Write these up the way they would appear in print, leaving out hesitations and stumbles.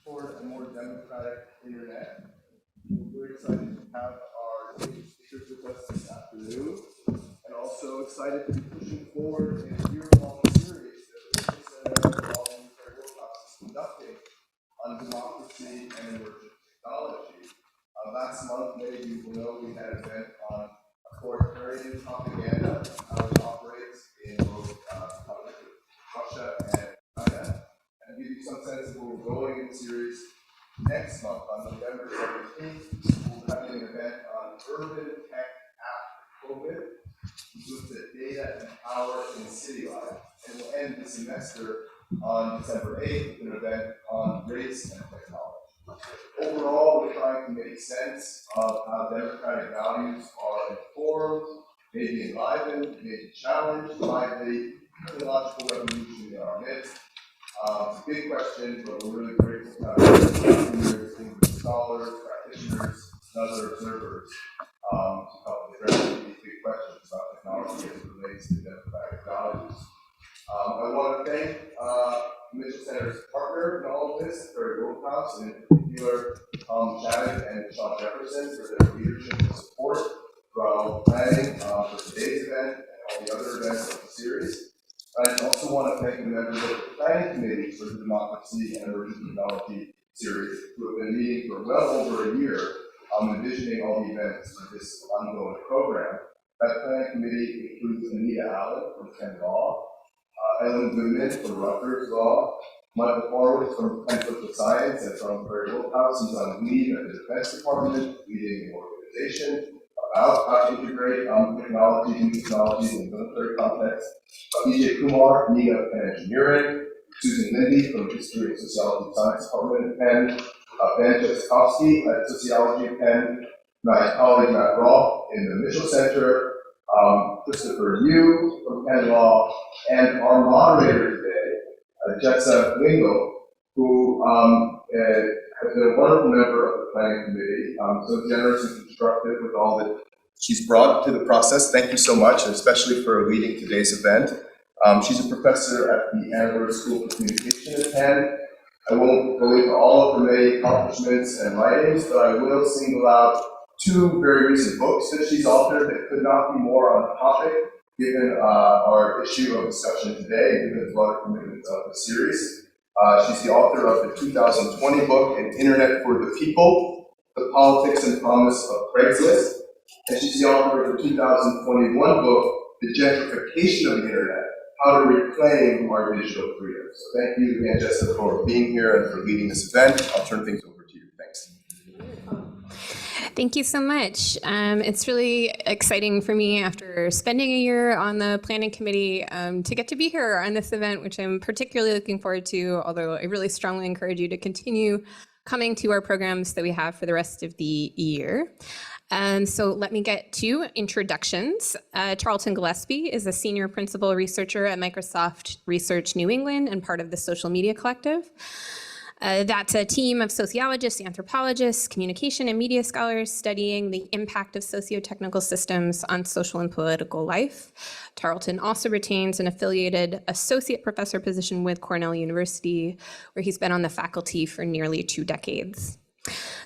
toward a more democratic internet. We're very excited to have our speakers with us this afternoon, and also excited to be pushing forward a year-long series that the Center for Voluntary Workshops is conducting on democracy and emergent technology. Last month, many of you will know we had an event on authoritarian propaganda, how it operates in both Russia and China, and give you some sense of where we're going in the series. Next month, on November 17th, we'll have an event on urban tech after COVID, which looks at data and power in city life. And we'll end the semester on December 8th with an event on race and technology. Overall, we're trying to make sense of how democratic values are informed, maybe enlivened, maybe challenged by the technological revolution in our midst. It's a big question, but we're really grateful to have distinguished scholars, practitioners, and other observers to help address these big questions about technology as it relates to democratic values. I want to thank the Mitchell Center's partner in all of this, Terry Wilcox, and in particular Tom Shannon and Sean Jefferson for their leadership and support throughout planning for today's event and all the other events of the series. I also want to thank the members of the planning committee for the Democracy and Emerging Technology series, who have been meeting for well over a year, envisioning all the events for this ongoing program. That planning committee includes Anita Allen from Penn Law, Ellen Goodman from Rutgers Law, Michael Horowitz from Penn Political Science, and from Barry Wilcox, who's on leave at the Defense Department, leading an organization about how to integrate technology, new technologies in the military context. Vijay Kumar, Nia and Engineering, Susan Lindy from History and Sociology and Science Department at Penn, Ben Jessikovsky at Sociology at Penn, my colleague Matt Roth in the Mitchell Center, Christopher Yu from Penn Law, and our moderator today, Jessa Lingeal, who has been a wonderful member of the planning committee, so generous and constructive with all that she's brought to the process. Thank you so much, and especially for leading today's event. She's a professor at the Annenberg School of Communication at Penn. I won't go into all of her many accomplishments and writings, but I will single out two very recent books that she's authored that could not be more on topic, given our issue of discussion today, and given the broader commitments of the series. She's the author of the 2020 book, An Internet for the People, The Politics and Promise of Craigslist, and she's the author of the 2021 book, The Gentrification of the Internet, How to Reclaim Our Digital Freedom. So thank you again, Jessa, for being here and for leading this event. I'll turn things over to you. Thanks. Thank you so much. It's really exciting for me after spending a year on the planning committee to get to be here on this event, which I'm particularly looking forward to, although I really strongly encourage you to continue coming to our programs that we have for the rest of the year. So let me get to introductions. Tarleton Gillespie is a senior principal researcher at Microsoft Research New England and part of the Social Media Collective. That's a team of sociologists, anthropologists, communication and media scholars studying the impact of socio-technical systems on social and political life. Tarleton also retains an affiliated associate professor position with Cornell University, where he's been on the faculty for nearly 2 decades.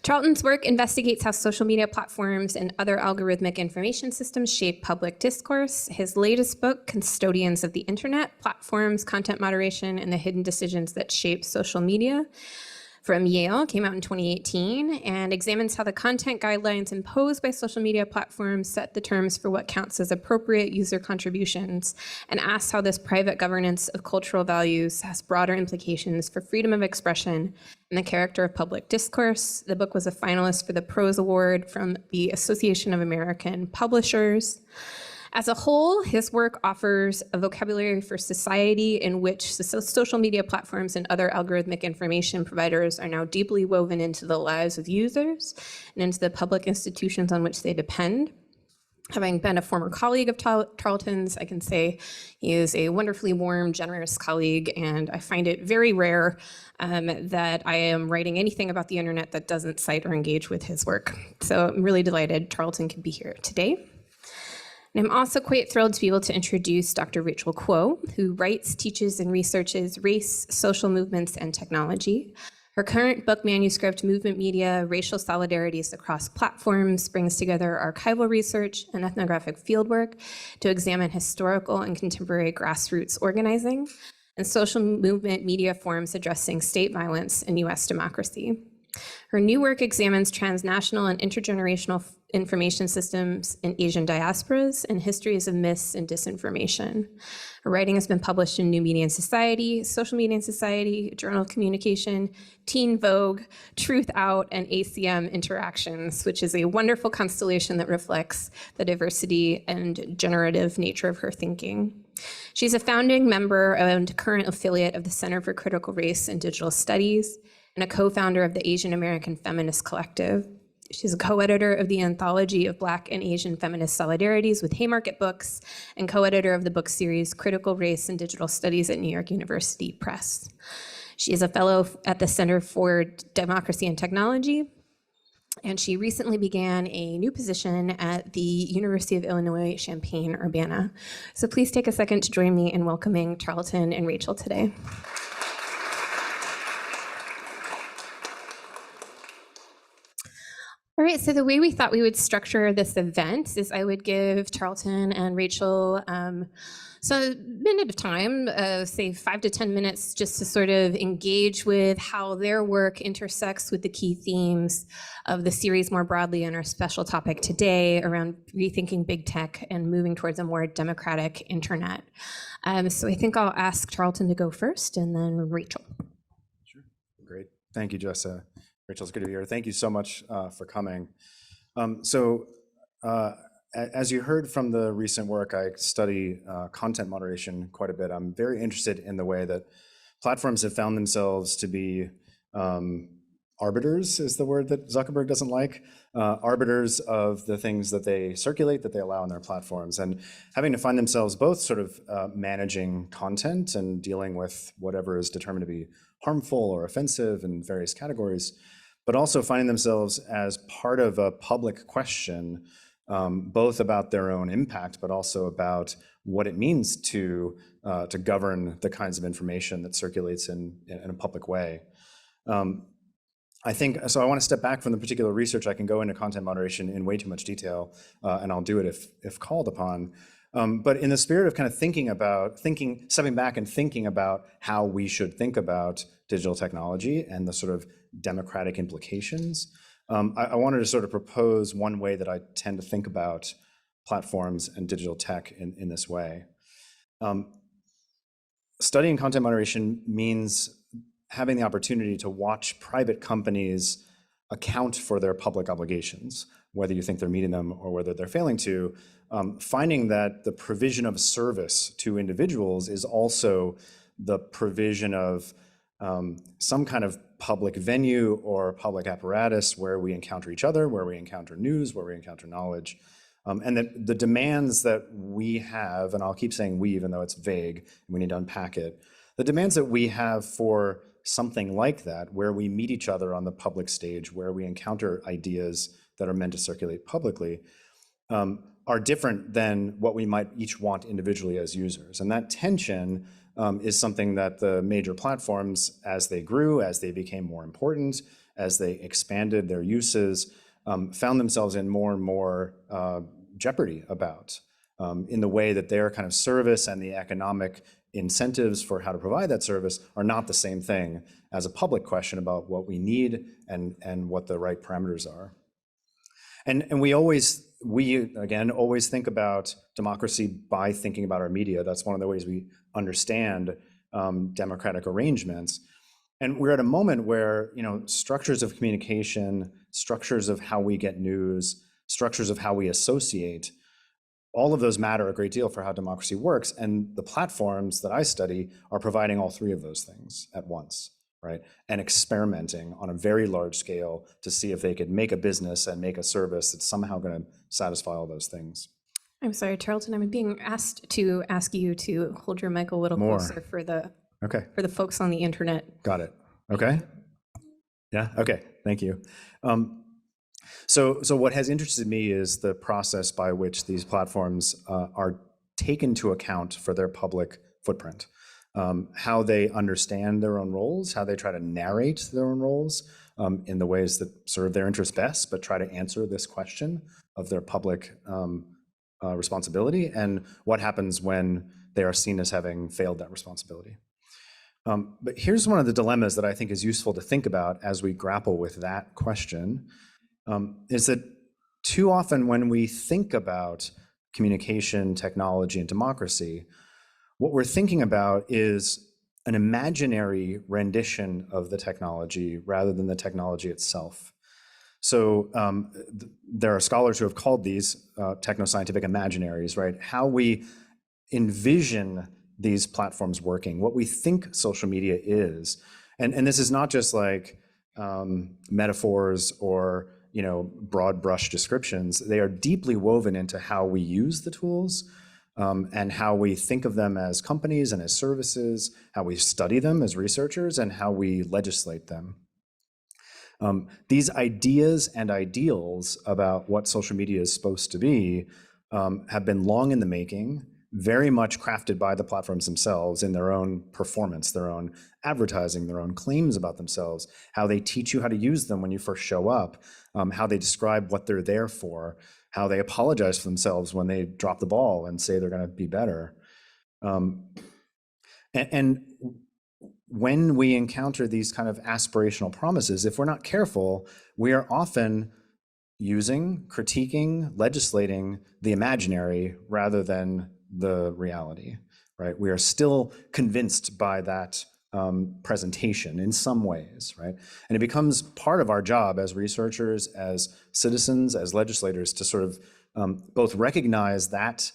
Tarleton's work investigates how social media platforms and other algorithmic information systems shape public discourse. His latest book, Custodians of the Internet, Platforms, Content Moderation, and the Hidden Decisions That Shape Social Media, from Yale, came out in 2018, and examines how the content guidelines imposed by social media platforms set the terms for what counts as appropriate user contributions, and asks how this private governance of cultural values has broader implications for freedom of expression and the character of public discourse. The book was a finalist for the Prose Award from the Association of American Publishers. As a whole, his work offers a vocabulary for society in which social media platforms and other algorithmic information providers are now deeply woven into the lives of users and into the public institutions on which they depend. Having been a former colleague of Tarleton's, I can say he is a wonderfully warm, generous colleague, and I find it very rare that I am writing anything about the internet that doesn't cite or engage with his work. So I'm really delighted Tarleton could be here today. And I'm also quite thrilled to be able to introduce Dr. Rachel Kuo, who writes, teaches, and researches race, social movements, and technology. Her current book manuscript, Movement Media, Racial Solidarities Across Platforms, brings together archival research and ethnographic fieldwork to examine historical and contemporary grassroots organizing and social movement media forms addressing state violence in US democracy. Her new work examines transnational and intergenerational information systems in Asian diasporas and histories of myths and disinformation. Her writing has been published in New Media and Society, Social Media and Society, Journal of Communication, Teen Vogue, Truth Out, and ACM Interactions, which is a wonderful constellation that reflects the diversity and generative nature of her thinking. She's a founding member and current affiliate of the Center for Critical Race and Digital Studies, and a co-founder of the Asian American Feminist Collective. She's a co-editor of the Anthology of Black and Asian Feminist Solidarities with Haymarket Books, and co-editor of the book series Critical Race and Digital Studies at New York University Press. She is a fellow at the Center for Democracy and Technology, and she recently began a new position at the University of Illinois Champaign, Urbana. So please take a second to join me in welcoming Tarleton and Rachel today. All right, so the way we thought we would structure this event is I would give Tarleton and Rachel so a minute of time, say 5 to 10 minutes, just to sort of engage with how their work intersects with the key themes of the series more broadly and our special topic today around rethinking big tech and moving towards a more democratic internet. So I think I'll ask Tarleton to go first and then Rachel. Sure, great. Thank you, Jessa. Rachel, it's good to be here. Thank you so much for coming. As you heard from the recent work, I study content moderation quite a bit. I'm very interested in the way that platforms have found themselves to be arbiters, is the word that Zuckerberg doesn't like, arbiters of the things that they circulate, that they allow on their platforms, and having to find themselves both sort of managing content and dealing with whatever is determined to be harmful or offensive in various categories, but also finding themselves as part of a public question, both about their own impact, but also about what it means to govern the kinds of information that circulates in a public way. I think, so I want to step back from the particular research. I can go into content moderation in way too much detail, and I'll do it if called upon. But in the spirit of kind of stepping back and thinking about how we should think about digital technology and the sort of democratic implications, I wanted to sort of propose one way that I tend to think about platforms and digital tech in this way. Studying content moderation means having the opportunity to watch private companies account for their public obligations, whether you think they're meeting them or whether they're failing to, finding that the provision of service to individuals is also the provision of some kind of public venue or public apparatus where we encounter each other, where we encounter news, where we encounter knowledge. And that the demands that we have, and I'll keep saying we even though it's vague, and we need to unpack it, the demands that we have for something like that, where we meet each other on the public stage, where we encounter ideas that are meant to circulate publicly, are different than what we might each want individually as users. And that tension is something that the major platforms, as they grew, as they became more important, as they expanded their uses, found themselves in more and more jeopardy about, in the way that their kind of service and the economic incentives for how to provide that service are not the same thing as a public question about what we need and what the right parameters are. And we again always think about democracy by thinking about our media. That's one of the ways we understand democratic arrangements. And we're at a moment where, structures of communication, structures of how we get news, structures of how we associate, all of those matter a great deal for how democracy works. And the platforms that I study are providing all three of those things at once, right? And experimenting on a very large scale to see if they could make a business and make a service that's somehow going to satisfy all those things. I'm sorry, Tarleton, I'm being asked to ask you to hold your mic a little closer for the folks on the internet. Got it. Okay. Yeah. Okay. Thank you. So what has interested me is the process by which these platforms are taken into account for their public footprint, how they understand their own roles, how they try to narrate their own roles in the ways that serve their interests best, but try to answer this question of their public responsibility, and what happens when they are seen as having failed that responsibility. But here's one of the dilemmas that I think is useful to think about as we grapple with that question, is that too often when we think about communication, technology, and democracy, what we're thinking about is an imaginary rendition of the technology rather than the technology itself. So there are scholars who have called these technoscientific imaginaries, right? How we envision these platforms working, what we think social media is. And this is not just like metaphors or broad brush descriptions. They are deeply woven into how we use the tools and how we think of them as companies and as services, how we study them as researchers, and how we legislate them. These ideas and ideals about what social media is supposed to be have been long in the making, very much crafted by the platforms themselves in their own performance, their own advertising, their own claims about themselves, how they teach you how to use them when you first show up, how they describe what they're there for, how they apologize for themselves when they drop the ball and say they're going to be better. And when we encounter these kind of aspirational promises, if we're not careful, we are often using, critiquing, legislating the imaginary rather than the reality, right? We are still convinced by that presentation in some ways, right? And it becomes part of our job as researchers, as citizens, as legislators to sort of both recognize that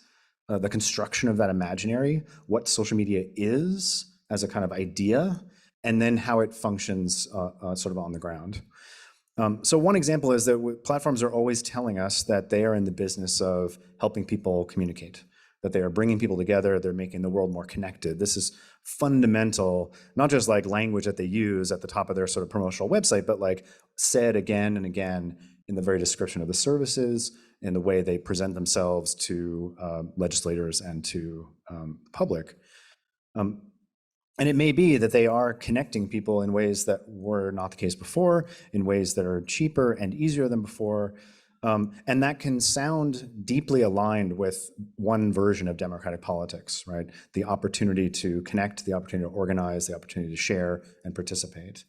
the construction of that imaginary, what social media is as a kind of idea, and then how it functions sort of on the ground. So one example is that platforms are always telling us that they are in the business of helping people communicate, that they are bringing people together, they're making the world more connected. This is fundamental, not just like language that they use at the top of their sort of promotional website, but like said again and again in the very description of the services, in the way they present themselves to legislators and to the public. And it may be that they are connecting people in ways that were not the case before, in ways that are cheaper and easier than before. And that can sound deeply aligned with one version of democratic politics, right? The opportunity to connect, the opportunity to organize, the opportunity to share and participate.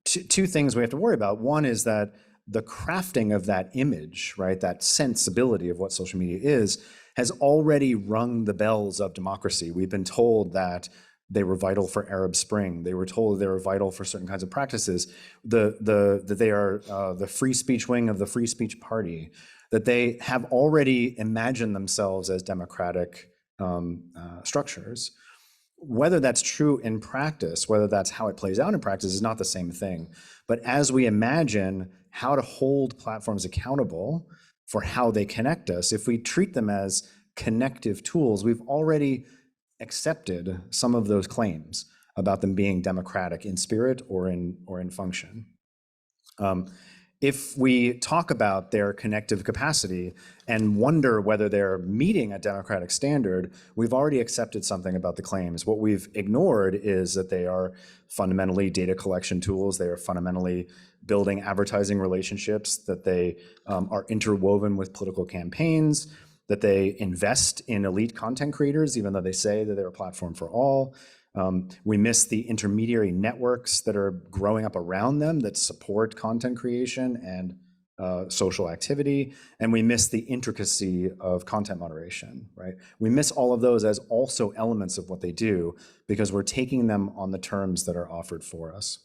Two things we have to worry about. One is that the crafting of that image, right, that sensibility of what social media is, has already rung the bells of democracy. We've been told that they were vital for Arab Spring. They were told they were vital for certain kinds of practices. That they are the free speech wing of the free speech party. That they have already imagined themselves as democratic structures. Whether that's true in practice, whether that's how it plays out in practice, is not the same thing. But as we imagine how to hold platforms accountable for how they connect us, if we treat them as connective tools, we've already accepted some of those claims about them being democratic in spirit or in function. If we talk about their connective capacity and wonder whether they're meeting a democratic standard, we've already accepted something about the claims. What we've ignored is that they are fundamentally data collection tools. They are fundamentally building advertising relationships, that they are interwoven with political campaigns, that they invest in elite content creators, even though they say that they're a platform for all. We miss the intermediary networks that are growing up around them that support content creation and social activity. And we miss the intricacy of content moderation, right? We miss all of those as also elements of what they do because we're taking them on the terms that are offered for us.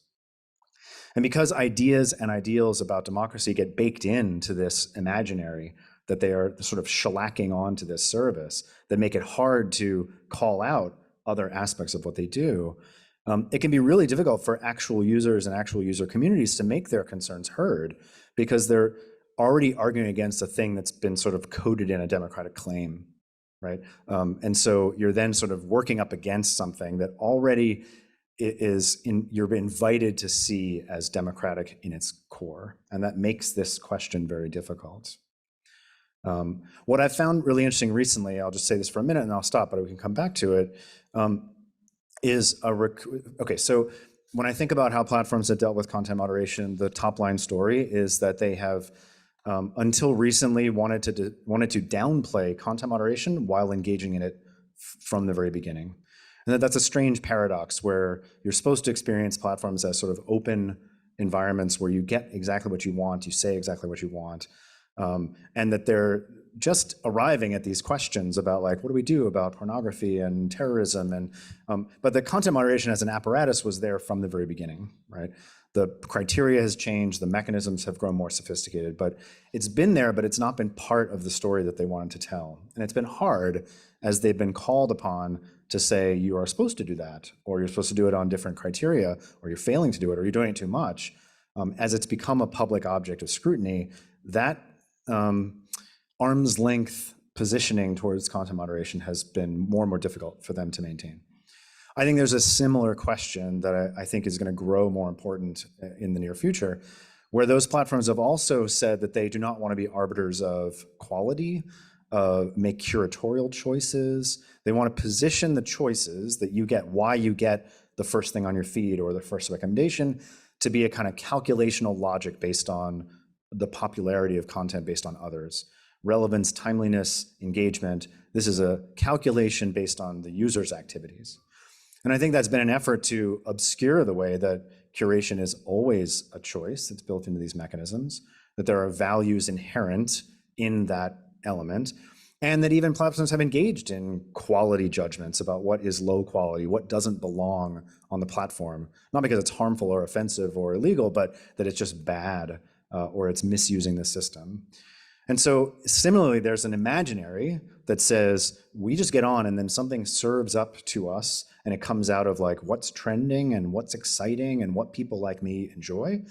And because ideas and ideals about democracy get baked into this imaginary, that they are sort of shellacking onto this service, that make it hard to call out other aspects of what they do, it can be really difficult for actual users and actual user communities to make their concerns heard because they're already arguing against a thing that's been sort of coded in a democratic claim, right? And so you're then sort of working up against something that already you're invited to see as democratic in its core, and that makes this question very difficult. What I found really interesting recently, I'll just say this for a minute and I'll stop, but we can come back to it, is okay, so when I think about how platforms have dealt with content moderation, the top line story is that they have, until recently, wanted to downplay content moderation while engaging in it from the very beginning. And that's a strange paradox where you're supposed to experience platforms as sort of open environments where you get exactly what you want, you say exactly what you want, and that they're just arriving at these questions about, like, what do we do about pornography and terrorism? And but the content moderation as an apparatus was there from the very beginning, right? The criteria has changed, the mechanisms have grown more sophisticated, but it's been there, but it's not been part of the story that they wanted to tell. And it's been hard as they've been called upon to say, you are supposed to do that, or you're supposed to do it on different criteria, or you're failing to do it, or you're doing it too much. As it's become a public object of scrutiny, that arm's length positioning towards content moderation has been more and more difficult for them to maintain. I think there's a similar question that I think is going to grow more important in the near future, where those platforms have also said that they do not want to be arbiters of quality, make curatorial choices. They want to position the choices that you get, why you get the first thing on your feed or the first recommendation, to be a kind of calculational logic based on the popularity of content based on others. Relevance, timeliness, engagement. This is a calculation based on the user's activities. And I think that's been an effort to obscure the way that curation is always a choice that's built into these mechanisms, that there are values inherent in that element, and that even platforms have engaged in quality judgments about what is low quality, what doesn't belong on the platform, not because it's harmful or offensive or illegal, but that it's just bad or it's misusing the system. And so similarly, there's an imaginary that says we just get on and then something serves up to us and it comes out of, like, what's trending and what's exciting and what people like me enjoy.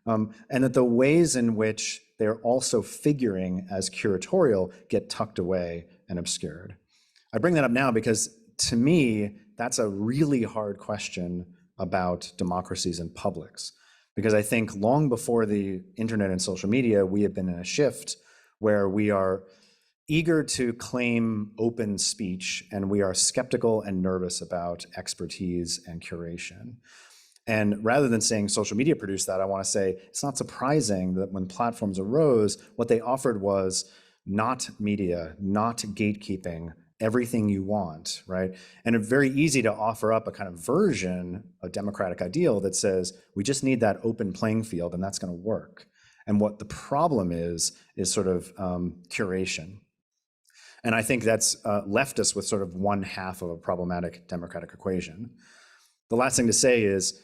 And that the ways in which they're also figuring as curatorial get tucked away and obscured. I bring that up now because, to me, that's a really hard question about democracies and publics. Because I think long before the internet and social media, we have been in a shift where we are eager to claim open speech, and we are skeptical and nervous about expertise and curation. And rather than saying social media produced that, I want to say it's not surprising that when platforms arose, what they offered was not media, not gatekeeping, everything you want, right? And it's very easy to offer up a kind of version, a democratic ideal that says, we just need that open playing field and that's going to work. And what the problem is sort of curation. And I think that's left us with sort of one half of a problematic democratic equation. The last thing to say is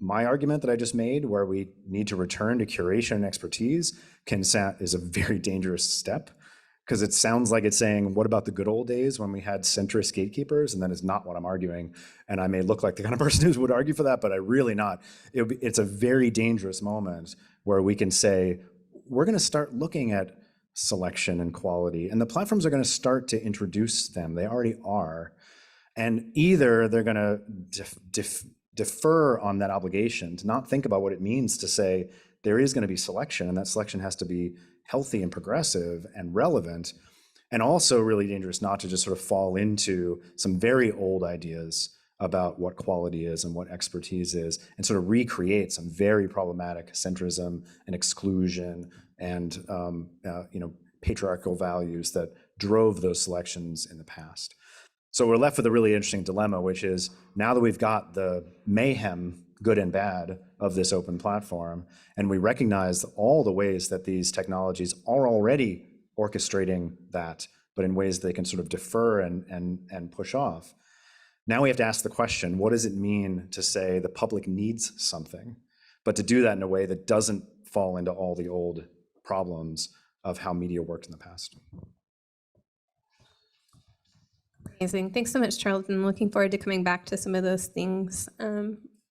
my argument that I just made, where we need to return to curation and expertise, is a very dangerous step, because it sounds like it's saying, what about the good old days when we had centrist gatekeepers? And that is not what I'm arguing. And I may look like the kind of person who would argue for that, but I'm really not. It's a very dangerous moment where we can say, we're going to start looking at selection and quality, and the platforms are going to start to introduce them. They already are. And either they're going to defer on that obligation, to not think about what it means to say there is going to be selection, and that selection has to be healthy and progressive and relevant, and also really dangerous not to just sort of fall into some very old ideas about what quality is and what expertise is, and sort of recreate some very problematic centrism and exclusion and patriarchal values that drove those selections in the past. So we're left with a really interesting dilemma, which is, now that we've got the mayhem, good and bad, of this open platform, and we recognize all the ways that these technologies are already orchestrating that, but in ways they can sort of defer and push off. Now we have to ask the question, what does it mean to say the public needs something, but to do that in a way that doesn't fall into all the old problems of how media worked in the past? Amazing. Thanks so much, Charlton. Looking forward to coming back to some of those things.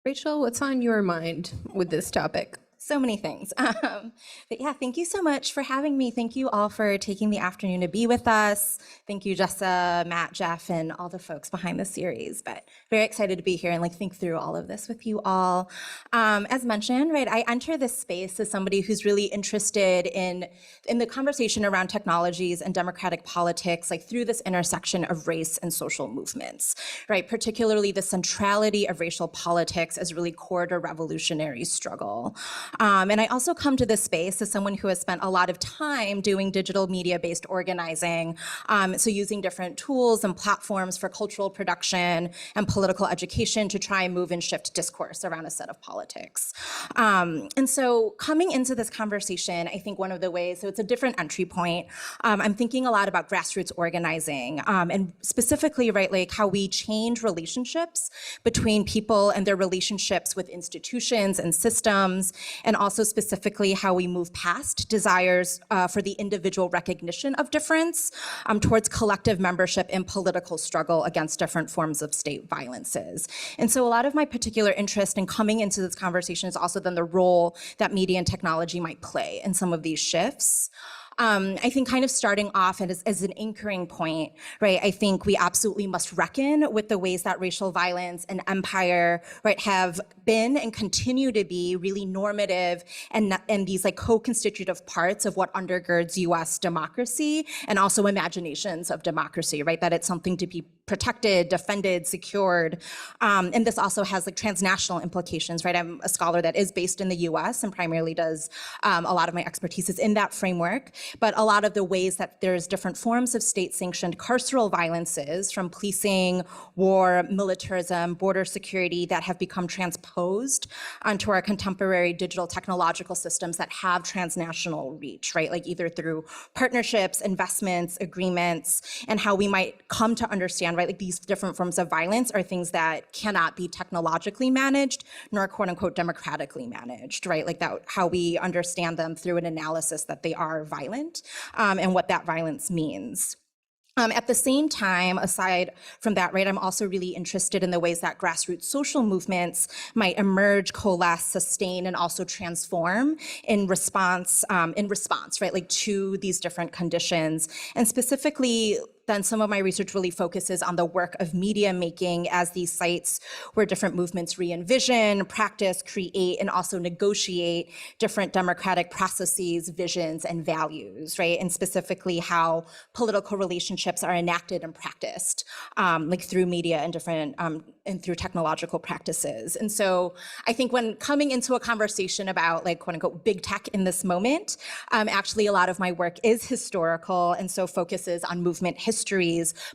Rachel, what's on your mind with this topic? So many things. But yeah, thank you so much for having me. Thank you all for taking the afternoon to be with us. Thank you, Jessa, Matt, Jeff, and all the folks behind the series. But very excited to be here and think through all of this with you all. As mentioned, right, I enter this space as somebody who's really interested in the conversation around technologies and democratic politics, through this intersection of race and social movements, right? Particularly the centrality of racial politics as really core to revolutionary struggle. And I also come to this space as someone who has spent a lot of time doing digital media-based organizing, so using different tools and platforms for cultural production and political education to try and move and shift discourse around a set of politics. And so coming into this conversation, I think one of the ways, so it's a different entry point, I'm thinking a lot about grassroots organizing, and specifically, right, how we change relationships between people and their relationships with institutions and systems, and also specifically how we move past desires for the individual recognition of difference towards collective membership in political struggle against different forms of state violences. And so a lot of my particular interest in coming into this conversation is also then the role that media and technology might play in some of these shifts. I think kind of starting off as an anchoring point, right, I think we absolutely must reckon with the ways that racial violence and empire, right, have been and continue to be really normative and these co-constitutive parts of what undergirds US democracy and also imaginations of democracy, right, that it's something to be protected, defended, secured. And this also has transnational implications, right? I'm a scholar that is based in the US and primarily does a lot of my expertise is in that framework. But a lot of the ways that there's different forms of state-sanctioned carceral violences from policing, war, militarism, border security that have become transposed onto our contemporary digital technological systems that have transnational reach, right? Either through partnerships, investments, agreements, and how we might come to understand, right, these different forms of violence are things that cannot be technologically managed, nor quote unquote democratically managed, right? That how we understand them through an analysis that they are violent. And what that violence means. At the same time, aside from that, right, I'm also really interested in the ways that grassroots social movements might emerge, coalesce, sustain, and also transform in response, right, to these different conditions. And specifically, then some of my research really focuses on the work of media making as these sites where different movements re-envision, practice, create, and also negotiate different democratic processes, visions, and values, right? And specifically how political relationships are enacted and practiced, through media and different, and through technological practices. And so I think when coming into a conversation about quote unquote big tech in this moment, actually a lot of my work is historical and so focuses on movement histories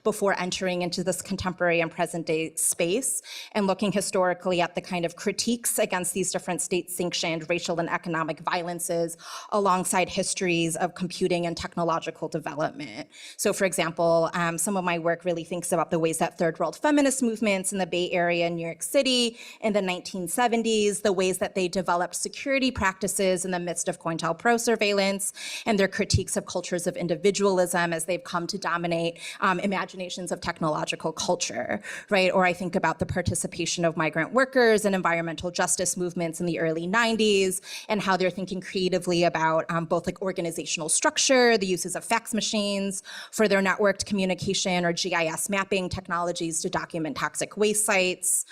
before entering into this contemporary and present day space and looking historically at the kind of critiques against these different state-sanctioned racial and economic violences alongside histories of computing and technological development. So for example, some of my work really thinks about the ways that third world feminist movements in the Bay Area and New York City in the 1970s, the ways that they developed security practices in the midst of COINTELPRO surveillance, and their critiques of cultures of individualism as they've come to dominate imaginations of technological culture, right? Or I think about the participation of migrant workers and environmental justice movements in the early 90s and how they're thinking creatively about both organizational structure, the uses of fax machines for their networked communication or GIS mapping technologies to document toxic waste sites.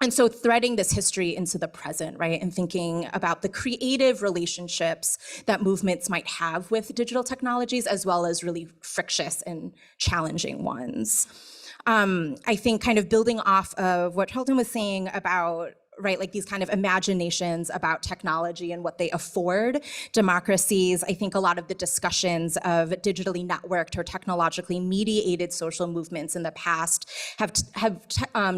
And so threading this history into the present, right, and thinking about the creative relationships that movements might have with digital technologies, as well as really frictious and challenging ones. I think kind of building off of what Tarleton was saying about, right, these kind of imaginations about technology and what they afford democracies. I think a lot of the discussions of digitally networked or technologically mediated social movements in the past have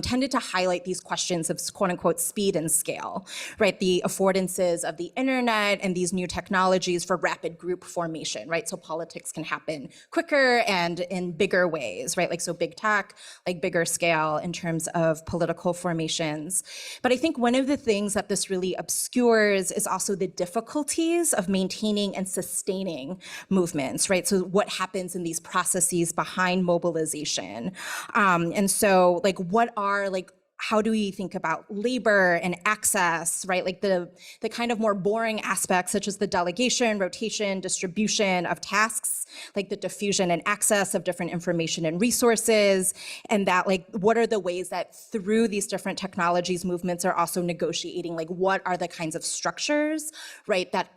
tended to highlight these questions of quote unquote speed and scale, right? The affordances of the internet and these new technologies for rapid group formation, right? So politics can happen quicker and in bigger ways, right? So big tech, bigger scale in terms of political formations. But I think one of the things that this really obscures is also the difficulties of maintaining and sustaining movements, right? So what happens in these processes behind mobilization? And so what are how do we think about labor and access, right? Like the kind of more boring aspects, such as the delegation, rotation, distribution of tasks, like the diffusion and access of different information and resources, and that like, what are the ways that through these different technologies, movements are also negotiating, like what are the kinds of structures, right, that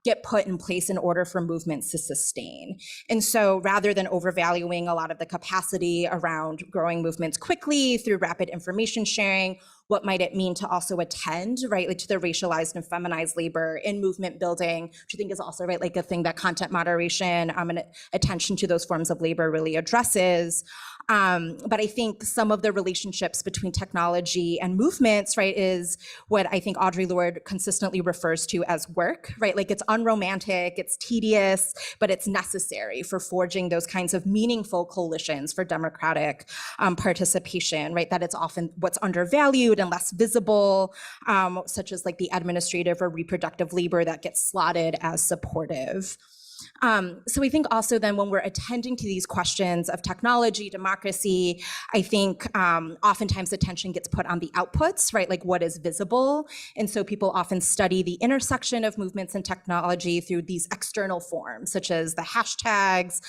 get put in place in order for movements to sustain. And so rather than overvaluing a lot of the capacity around growing movements quickly through rapid information sharing, what might it mean to also attend, right, like to the racialized and feminized labor in movement building, which I think is also, right, like a thing that content moderation and attention to those forms of labor really addresses. But I think some of the relationships between technology and movements, right, is what I think Audre Lorde consistently refers to as work, right? Like it's unromantic, it's tedious, but it's necessary for forging those kinds of meaningful coalitions for democratic participation, right? That it's often what's undervalued and less visible, such as like the administrative or reproductive labor that gets slotted as supportive. So I think also then when we're attending to these questions of technology, democracy, I think oftentimes attention gets put on the outputs, right? Like what is visible. And so people often study the intersection of movements and technology through these external forms, such as the hashtags,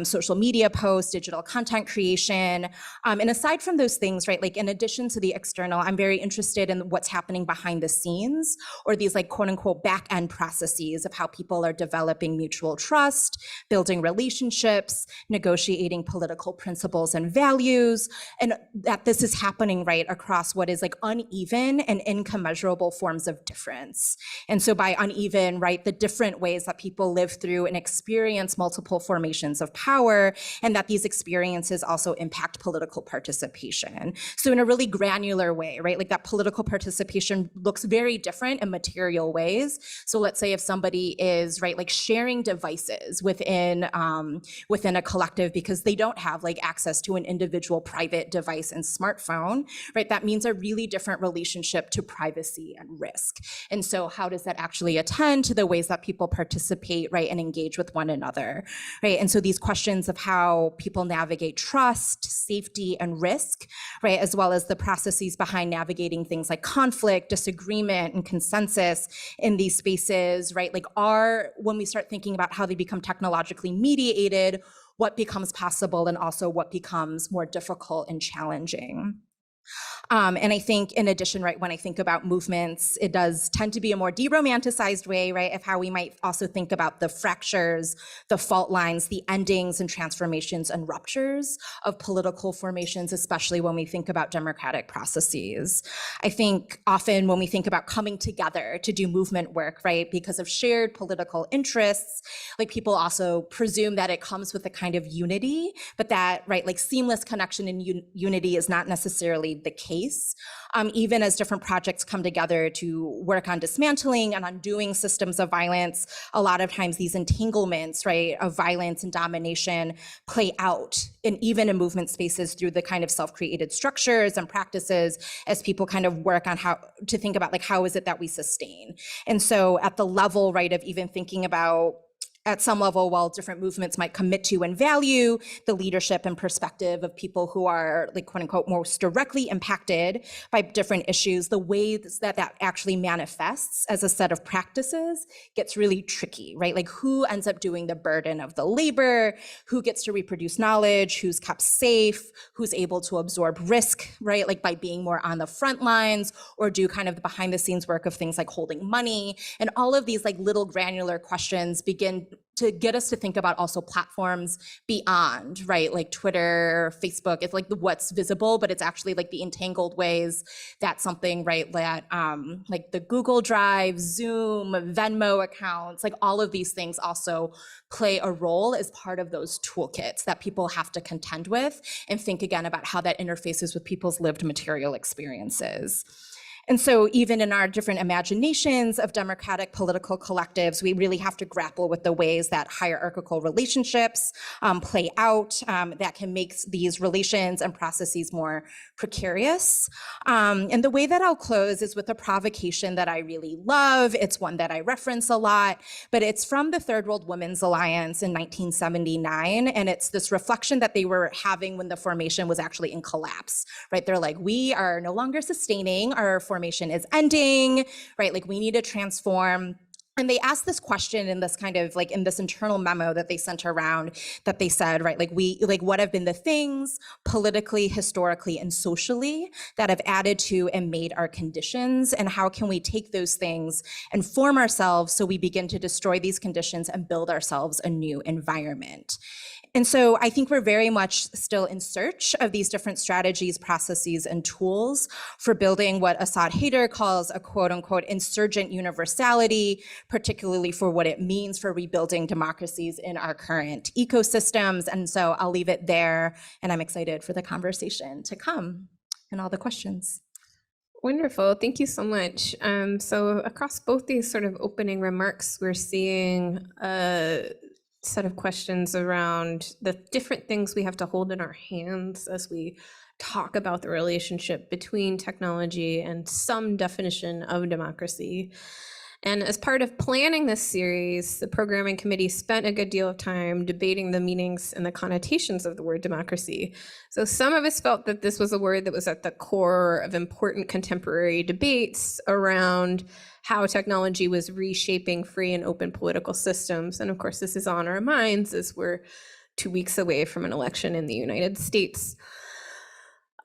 social media posts, digital content creation. And aside from those things, right, like in addition to the external, I'm very interested in what's happening behind the scenes, or these like quote unquote back end processes of how people are developing mutual trust, building relationships, negotiating political principles and values, and that this is happening right across what is like uneven and incommensurable forms of difference. And so by uneven, right, the different ways that people live through and experience multiple formations of power, and that these experiences also impact political participation. So in a really granular way, right, like that political participation looks very different in material ways. So let's say if somebody is, right, like sharing devices within a collective because they don't have like access to an individual private device and smartphone, right? That means a really different relationship to privacy and risk. And so how does that actually attend to the ways that people participate, right, and engage with one another, right? And so these questions of how people navigate trust, safety, and risk, right, as well as the processes behind navigating things like conflict, disagreement, and consensus in these spaces, right, like when we start thinking about how they become technologically mediated, what becomes possible and also what becomes more difficult and challenging. And I think in addition, right, when I think about movements, it does tend to be a more de-romanticized way, right, of how we might also think about the fractures, the fault lines, the endings and transformations and ruptures of political formations, especially when we think about democratic processes. I think often when we think about coming together to do movement work, right, because of shared political interests, like people also presume that it comes with a kind of unity, but that, right, like seamless connection and unity is not necessarily the case. Even as different projects come together to work on dismantling and undoing systems of violence, a lot of times these entanglements, right, of violence and domination play out even in movement spaces through the kind of self-created structures and practices as people kind of work on how to think about like, how is it that we sustain? And so at the level, right, of even thinking about at some level, while different movements might commit to and value the leadership and perspective of people who are like quote unquote most directly impacted by different issues, the ways that that actually manifests as a set of practices gets really tricky, right? Like who ends up doing the burden of the labor, who gets to reproduce knowledge, who's kept safe, who's able to absorb risk, right? Like by being more on the front lines or do kind of the behind the scenes work of things like holding money. And all of these like little granular questions begin to get us to think about also platforms beyond, right? Like Twitter, Facebook, it's like what's visible, but it's actually like the entangled ways that something, right, that like the Google Drive, Zoom, Venmo accounts, like all of these things also play a role as part of those toolkits that people have to contend with and think again about how that interfaces with people's lived material experiences. And so even in our different imaginations of democratic political collectives, we really have to grapple with the ways that hierarchical relationships play out that can make these relations and processes more precarious. And the way that I'll close is with a provocation that I really love. It's one that I reference a lot, but it's from the Third World Women's Alliance in 1979. And it's this reflection that they were having when the formation was actually in collapse, right? They're like, we are no longer sustaining, our formation is ending, right? Like we need to transform. And they asked this question in this kind of like in this internal memo that they sent around that they said, right, like what have been the things politically, historically, and socially that have added to and made our conditions, and how can we take those things and form ourselves so we begin to destroy these conditions and build ourselves a new environment. And so I think we're very much still in search of these different strategies, processes, and tools for building what Assad Haider calls a quote unquote insurgent universality, particularly for what it means for rebuilding democracies in our current ecosystems. And so I'll leave it there, and I'm excited for the conversation to come and all the questions. Wonderful. Thank you so much. So across both these sort of opening remarks, we're seeing a set of questions around the different things we have to hold in our hands as we talk about the relationship between technology and some definition of democracy. And as part of planning this series, the programming committee spent a good deal of time debating the meanings and the connotations of the word democracy. So some of us felt that this was a word that was at the core of important contemporary debates around how technology was reshaping free and open political systems. And of course, this is on our minds as we're 2 weeks away from an election in the United States.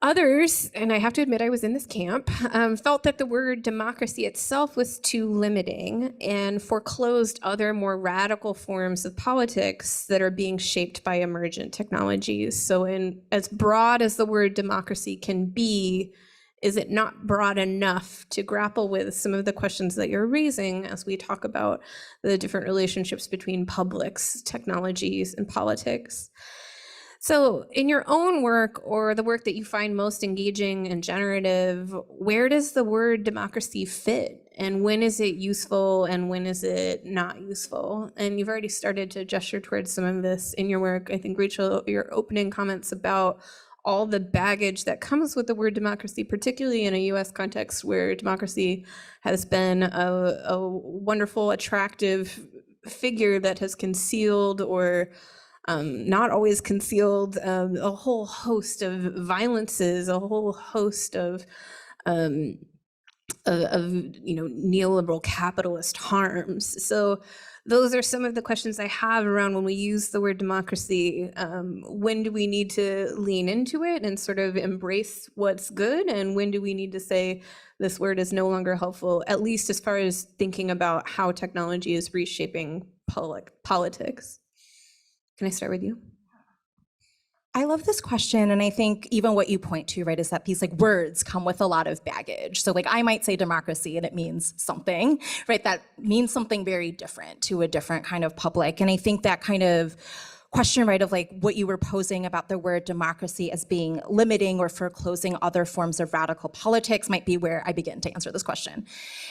Others, and I have to admit I was in this camp, felt that the word democracy itself was too limiting and foreclosed other more radical forms of politics that are being shaped by emergent technologies. So as broad as the word democracy can be, is it not broad enough to grapple with some of the questions that you're raising as we talk about the different relationships between publics, technologies, and politics? So in your own work, or the work that you find most engaging and generative, where does the word democracy fit? And when is it useful and when is it not useful? And you've already started to gesture towards some of this in your work. I think, Rachel, your opening comments about all the baggage that comes with the word democracy, particularly in a US context where democracy has been a wonderful, attractive figure that has concealed or not always concealed a whole host of violences, a whole host of neoliberal capitalist harms. So those are some of the questions I have around when we use the word democracy. When do we need to lean into it and sort of embrace what's good? And when do we need to say this word is no longer helpful, at least as far as thinking about how technology is reshaping politics? Can I start with you? I love this question, and I think even what you point to, right, is that these like words come with a lot of baggage. So like I might say democracy and it means something, right? That means something very different to a different kind of public. And I think that kind of question, right, of like what you were posing about the word democracy as being limiting or foreclosing other forms of radical politics might be where I begin to answer this question.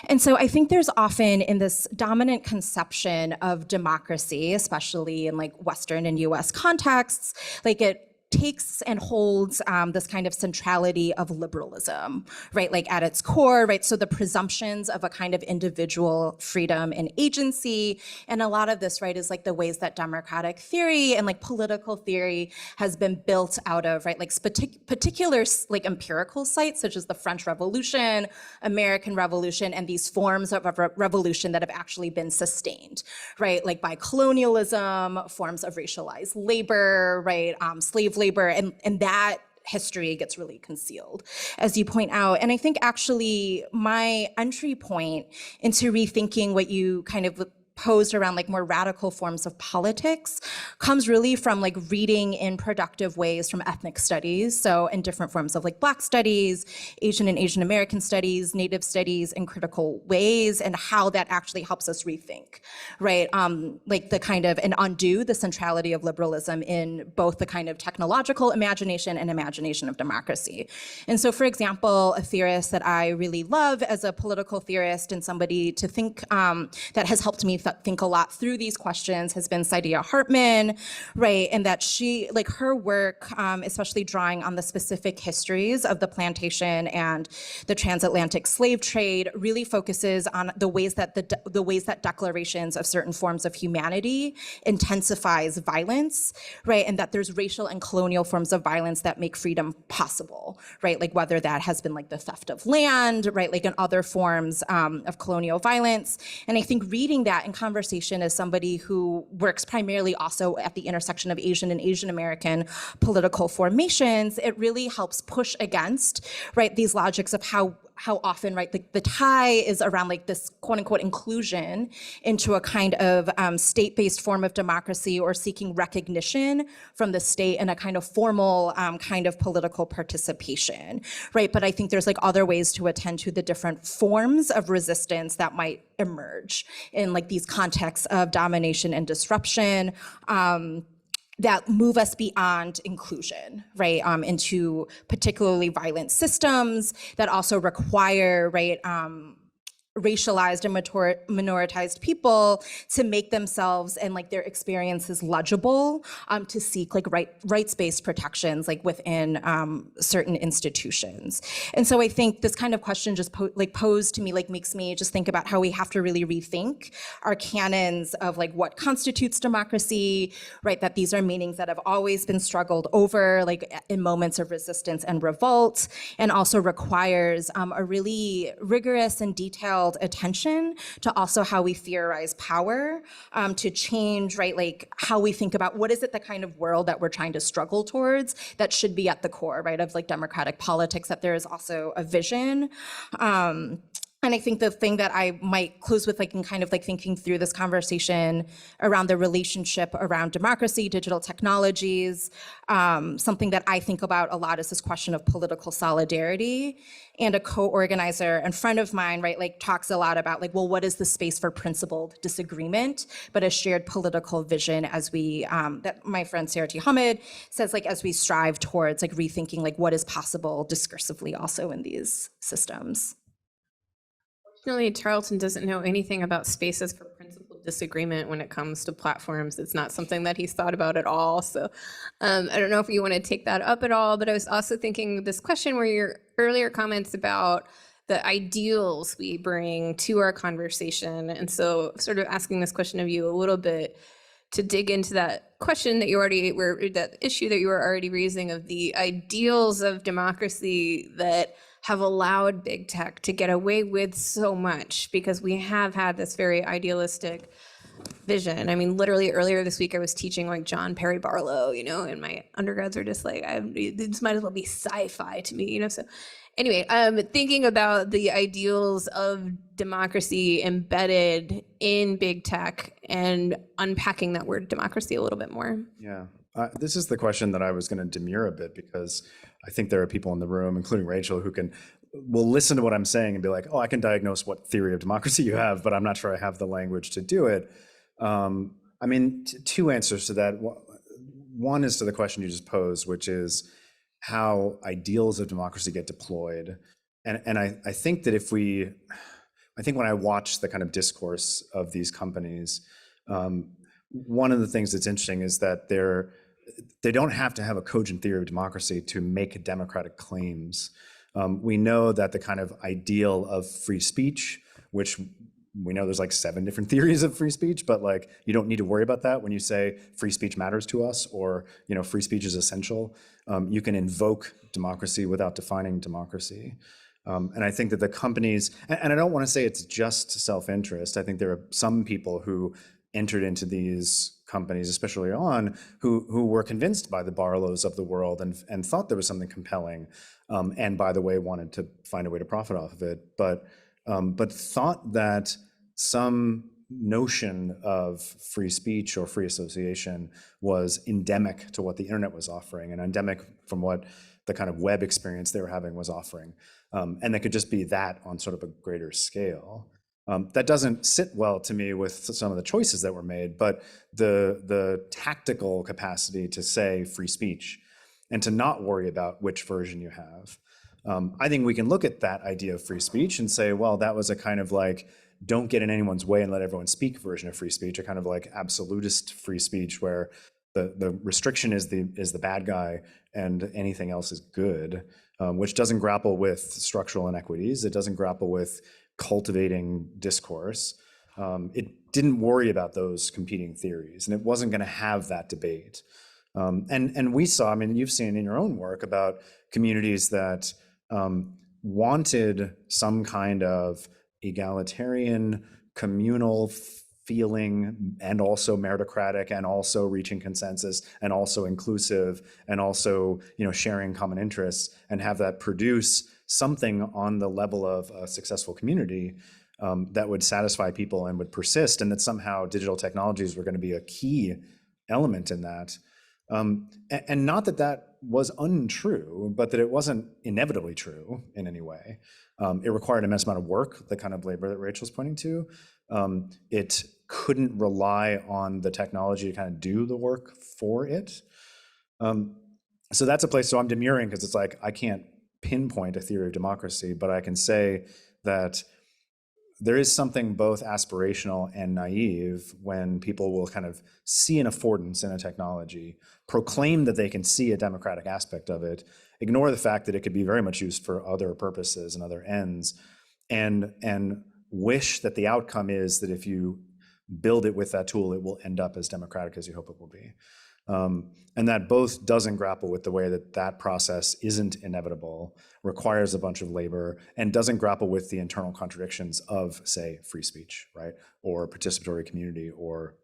And so I think there's often in this dominant conception of democracy, especially in like Western and US contexts, like it takes and holds this kind of centrality of liberalism, right? Like at its core, right? So the presumptions of a kind of individual freedom and agency. And a lot of this, right, is like the ways that democratic theory and like political theory has been built out of, right? Like particular like empirical sites, such as the French Revolution, American Revolution, and these forms of revolution that have actually been sustained, right? Like by colonialism, forms of racialized labor, right? Slave labor, and that history gets really concealed, as you point out. And I think actually my entry point into rethinking what you kind of posed around like more radical forms of politics comes really from like reading in productive ways from ethnic studies. So in different forms of like Black studies, Asian and Asian American studies, Native studies in critical ways, and how that actually helps us rethink, right? Like the kind of, and undo the centrality of liberalism in both the kind of technological imagination and imagination of democracy. And so, for example, a theorist that I really love as a political theorist and somebody to think that has helped me think a lot through these questions has been Saidiya Hartman, right? And that she, like her work, especially drawing on the specific histories of the plantation and the transatlantic slave trade, really focuses on the ways that the ways that declarations of certain forms of humanity intensifies violence, right? And that there's racial and colonial forms of violence that make freedom possible, right? Like whether that has been like the theft of land, right? Like in other forms of colonial violence. And I think reading that in conversation as somebody who works primarily also at the intersection of Asian and Asian American political formations, it really helps push against, right, these logics of how often, right, the tie is around like this quote unquote inclusion into a kind of state-based form of democracy or seeking recognition from the state in a kind of formal kind of political participation, right? But I think there's like other ways to attend to the different forms of resistance that might emerge in like these contexts of domination and disruption, that move us beyond inclusion, right, into particularly violent systems that also require, right, racialized and minoritized people to make themselves and like their experiences legible, to seek like rights-based protections like within certain institutions. And so I think this kind of question just posed to me like makes me just think about how we have to really rethink our canons of like what constitutes democracy, right? That these are meanings that have always been struggled over like in moments of resistance and revolt, and also requires a really rigorous and detailed attention to also how we theorize power, to change, right, like how we think about what is it the kind of world that we're trying to struggle towards that should be at the core, right, of like democratic politics, that there is also a vision. And I think the thing that I might close with, like in kind of like thinking through this conversation around the relationship around democracy, digital technologies, something that I think about a lot is this question of political solidarity. And a co-organizer and friend of mine, right, like talks a lot about like, well, what is the space for principled disagreement, but a shared political vision as we, that my friend Sarah T. Hamid says, like, as we strive towards like rethinking like what is possible discursively also in these systems. Unfortunately, Tarleton doesn't know anything about spaces for principled disagreement when it comes to platforms. It's not something that he's thought about at all. So I don't know if you want to take that up at all, but I was also thinking this question where your earlier comments about the ideals we bring to our conversation. And so sort of asking this question of you a little bit to dig into that question that you already were, that issue that you were already raising of the ideals of democracy that have allowed big tech to get away with so much, because we have had this very idealistic vision. I mean, literally earlier this week, I was teaching like John Perry Barlow, you know, and my undergrads are just like, this might as well be sci-fi to me, you know? So anyway, thinking about the ideals of democracy embedded in big tech and unpacking that word democracy a little bit more. Yeah, this is the question that I was going to demur a bit, because I think there are people in the room, including Rachel, who will listen to what I'm saying and be like, oh, I can diagnose what theory of democracy you have, but I'm not sure I have the language to do it. I mean, two answers to that. One is to the question you just posed, which is how ideals of democracy get deployed. And I think that I think when I watch the kind of discourse of these companies, one of the things that's interesting is that they don't have to have a cogent theory of democracy to make democratic claims. We know that the kind of ideal of free speech, which we know there's like 7 different theories of free speech, but like you don't need to worry about that when you say free speech matters to us, or free speech is essential. You can invoke democracy without defining democracy. And I think that the companies, and I don't want to say it's just self-interest. I think there are some people who entered into these companies, especially on, who were convinced by the Barlows of the world and thought there was something compelling, and by the way, wanted to find a way to profit off of it, but thought that some notion of free speech or free association was endemic to what the internet was offering and endemic from what the kind of web experience they were having was offering. And that could just be that on sort of a greater scale. That doesn't sit well to me with some of the choices that were made, but the tactical capacity to say free speech and to not worry about which version you have. I think we can look at that idea of free speech and say, well, that was a kind of like, don't get in anyone's way and let everyone speak version of free speech, a kind of like absolutist free speech where the restriction is the bad guy and anything else is good, which doesn't grapple with structural inequities. It doesn't grapple with cultivating discourse. It didn't worry about those competing theories, and it wasn't going to have that debate. And we saw, I mean, you've seen in your own work about communities that wanted some kind of egalitarian, communal feeling, and also meritocratic, and also reaching consensus, and also inclusive, and also, you know, sharing common interests, and have that produce something on the level of a successful community that would satisfy people and would persist, and that somehow digital technologies were going to be a key element in that. And not that that was untrue, but that it wasn't inevitably true in any way. It required an immense amount of work, the kind of labor that Rachel's pointing to. It couldn't rely on the technology to kind of do the work for it. So that's a place, so I'm demurring because it's like, I can't pinpoint a theory of democracy, but I can say that there is something both aspirational and naive when people will kind of see an affordance in a technology, proclaim that they can see a democratic aspect of it, ignore the fact that it could be very much used for other purposes and other ends, and wish that the outcome is that if you build it with that tool, it will end up as democratic as you hope it will be. And that both doesn't grapple with the way that that process isn't inevitable, requires a bunch of labor, and doesn't grapple with the internal contradictions of, say, free speech, right, or participatory community, or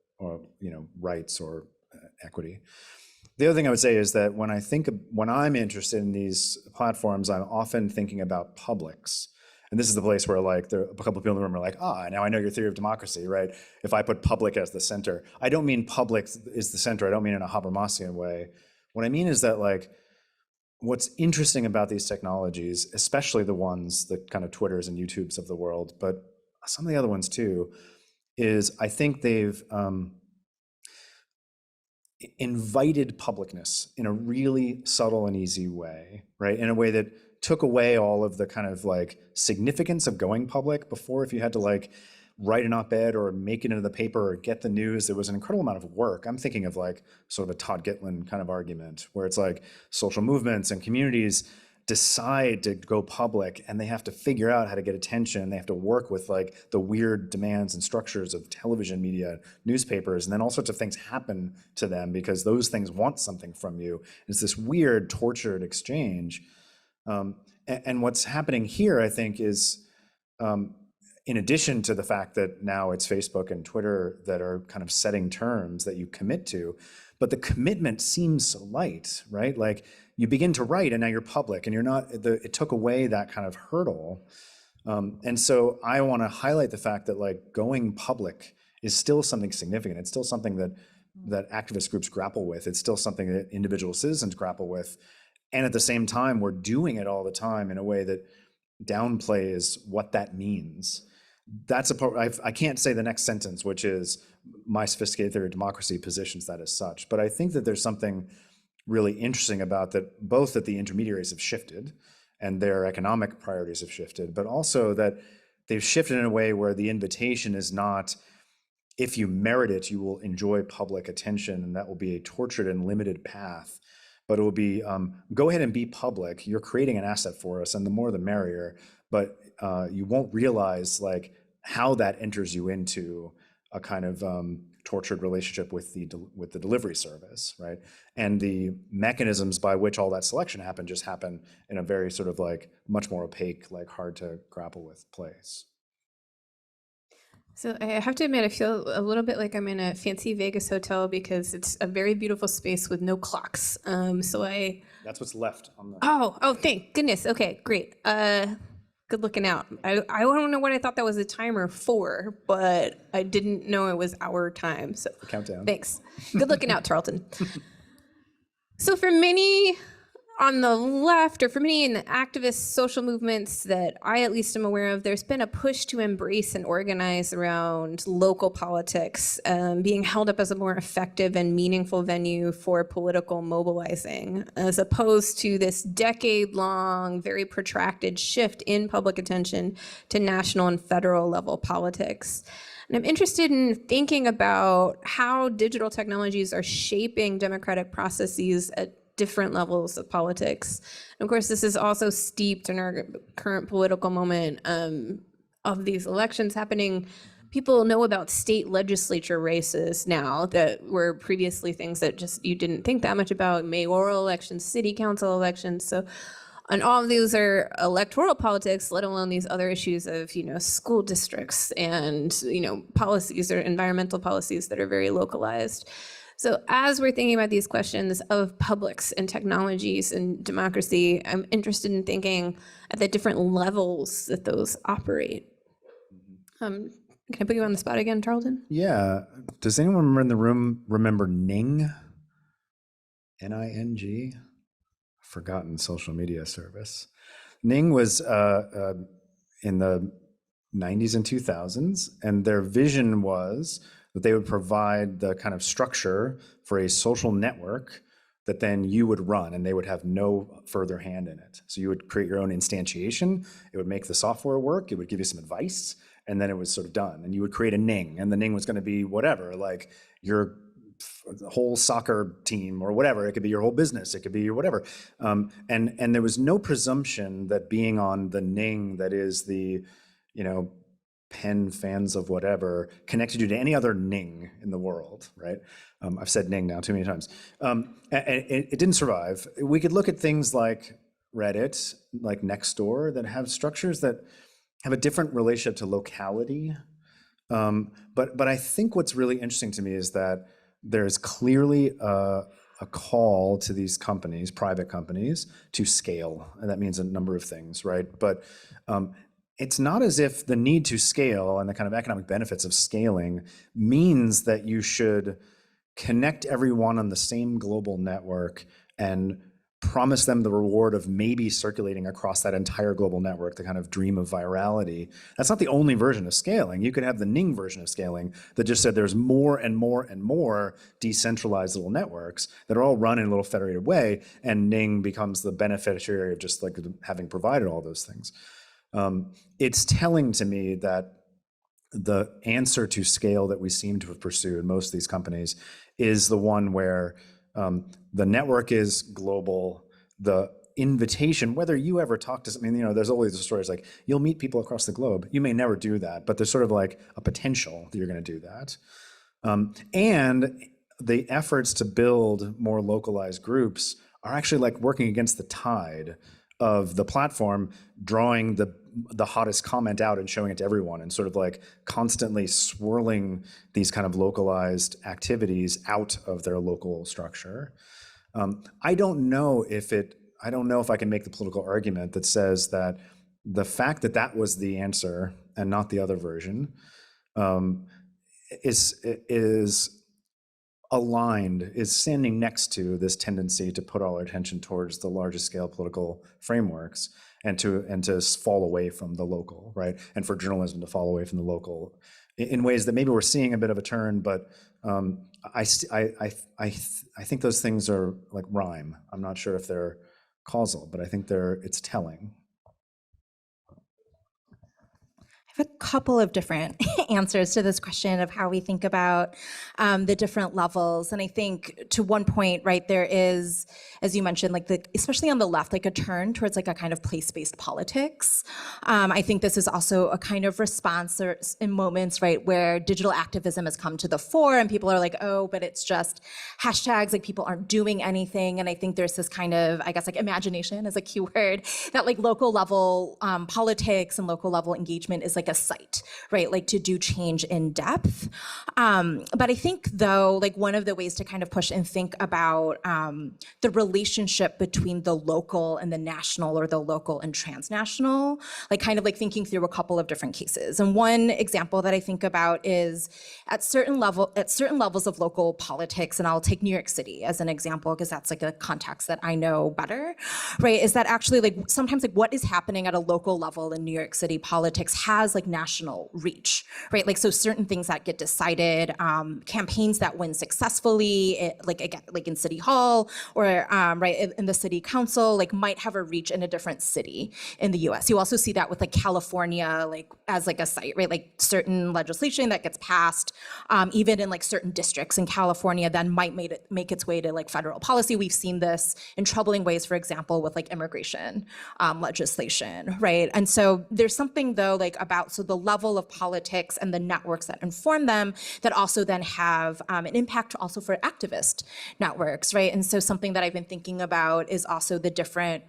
you know, rights or equity. The other thing I would say is that when I'm interested in these platforms, I'm often thinking about publics. And this is the place where, like, there are a couple of people in the room are like, now I know your theory of democracy, right? If I put public as the center, I don't mean public is the center. I don't mean in a Habermasian way. What I mean is that, like, what's interesting about these technologies, especially the ones, the kind of Twitters and YouTubes of the world, but some of the other ones too, is I think they've invited publicness in a really subtle and easy way, right? In a way that took away all of the kind of like significance of going public. Before, if you had to like write an op-ed or make it into the paper or get the news, there was an incredible amount of work. I'm thinking of like sort of a Todd Gitlin kind of argument where it's like social movements and communities decide to go public and they have to figure out how to get attention. They have to work with like the weird demands and structures of television media, newspapers, and then all sorts of things happen to them because those things want something from you. It's this weird tortured exchange. And what's happening here, I think, is in addition to the fact that now it's Facebook and Twitter that are kind of setting terms that you commit to, but the commitment seems so light, right? Like you begin to write and now you're public and you're not, it took away that kind of hurdle. And so I want to highlight the fact that like going public is still something significant. It's still something that activist groups grapple with. It's still something that individual citizens grapple with. And at the same time, we're doing it all the time in a way that downplays what that means. That's a part, I can't say the next sentence, which is my sophisticated theory of democracy positions that as such. But I think that there's something really interesting about that, both that the intermediaries have shifted and their economic priorities have shifted, but also that they've shifted in a way where the invitation is not, if you merit it, you will enjoy public attention, and that will be a tortured and limited path. But it will be, go ahead and be public. You're creating an asset for us, and the more the merrier. But you won't realize like how that enters you into a kind of tortured relationship with the delivery service, right? And the mechanisms by which all that selection happened just happen in a very sort of like much more opaque, like hard to grapple with place. So I have to admit, I feel a little bit like I'm in a fancy Vegas hotel because it's a very beautiful space with no clocks. That's what's left on the. Oh, thank goodness. Okay, great. Good looking out. I don't know what I thought that was a timer for, but I didn't know it was our time. So Countdown. thanks. Good looking out, Tarleton. So for many on the left, or for many in the activist social movements that I at least am aware of, there's been a push to embrace and organize around local politics, being held up as a more effective and meaningful venue for political mobilizing, as opposed to this decade-long, very protracted shift in public attention to national and federal level politics. And I'm interested in thinking about how digital technologies are shaping democratic processes at different levels of politics. And of course, this is also steeped in our current political moment of these elections happening. People know about state legislature races now that were previously things that just you didn't think that much about, mayoral elections, city council elections. So, and all of these are electoral politics, let alone these other issues of, school districts and, policies or environmental policies that are very localized. So as we're thinking about these questions of publics and technologies and democracy, I'm interested in thinking at the different levels that those operate. Can I put you on the spot again, Tarleton? Yeah. Does anyone in the room remember Ning? N-I-N-G? Forgotten social media service. Ning was in the 90s and 2000s, and their vision was that they would provide the kind of structure for a social network that then you would run, and they would have no further hand in it. So you would create your own instantiation, it would make the software work, it would give you some advice, and then it was sort of done. And you would create a Ning, and the Ning was gonna be whatever, like your whole soccer team or whatever. It could be your whole business, it could be your whatever. And there was no presumption that being on the Ning, that is the, pen fans of whatever, connected you to any other Ning in the world, right? I've said Ning now too many times. And it didn't survive. We could look at things like Reddit, like Nextdoor, that have structures that have a different relationship to locality. But I think what's really interesting to me is that there's clearly a call to these companies, private companies, to scale. And that means a number of things, right? But it's not as if the need to scale and the kind of economic benefits of scaling means that you should connect everyone on the same global network and promise them the reward of maybe circulating across that entire global network, the kind of dream of virality. That's not the only version of scaling. You could have the Ning version of scaling that just said there's more and more and more decentralized little networks that are all run in a little federated way, and Ning becomes the beneficiary of just like having provided all those things. It's telling to me that the answer to scale that we seem to have pursued, most of these companies, is the one where the network is global. The invitation, whether you ever talk to, there's always the stories like you'll meet people across the globe. You may never do that, but there's sort of like a potential that you're going to do that. And the efforts to build more localized groups are actually like working against the tide of the platform, drawing the hottest comment out and showing it to everyone, and sort of like constantly swirling these kind of localized activities out of their local structure. I don't know if I can make the political argument that says that the fact that that was the answer and not the other version is aligned, is standing next to this tendency to put all our attention towards the largest scale political frameworks and to fall away from the local, right? And for journalism to fall away from the local in ways that maybe we're seeing a bit of a turn, but I think those things are like rhyme. I'm not sure if they're causal, but I think it's telling. I have a couple of different answers to this question of how we think about the different levels. And I think to one point, right, there is, as you mentioned, like especially on the left, like a turn towards like a kind of place-based politics. I think this is also a kind of response in moments, right, where digital activism has come to the fore and people are like, oh, but it's just hashtags, like people aren't doing anything. And I think there's this kind of, I guess, like imagination is a keyword, that like local level politics and local level engagement is like like a site, right? Like to do change in depth. But I think though, like one of the ways to kind of push and think about the relationship between the local and the national, or the local and transnational, like kind of like thinking through a couple of different cases. And one example that I think about is at certain levels of local politics, and I'll take New York City as an example because that's like a context that I know better, right? Is that actually like sometimes like what is happening at a local level in New York City politics has like national reach, right? Like so certain things that get decided, campaigns that win successfully, like again, like in City Hall or right in the City Council, like might have a reach in a different city in the U.S. You also see that with like California, like as like a site, right? Like certain legislation that gets passed, even in like certain districts in California, then might make its way to like federal policy. We've seen this in troubling ways, for example, with like immigration legislation, right? And so there's something though like about so the level of politics and the networks that inform them that also then have an impact also for activist networks, right? And so something that I've been thinking about is also the different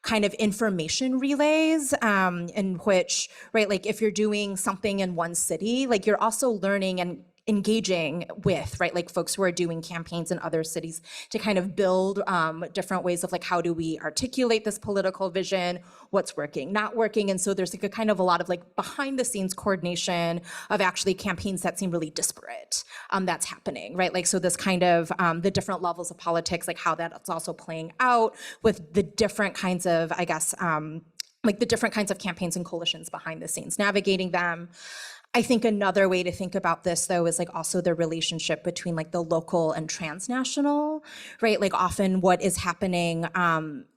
kind of information relays in which, right, like if you're doing something in one city, like you're also learning and engaging with, right, like folks who are doing campaigns in other cities to kind of build different ways of like, how do we articulate this political vision, what's working, not working. And so there's like a kind of a lot of like behind the scenes coordination of actually campaigns that seem really disparate that's happening, right? Like, so this kind of the different levels of politics, like how that's also playing out with the different kinds of, I guess, like the different kinds of campaigns and coalitions behind the scenes, navigating them. I think another way to think about this, though, is like also the relationship between like the local and transnational, right? Like often what is happening,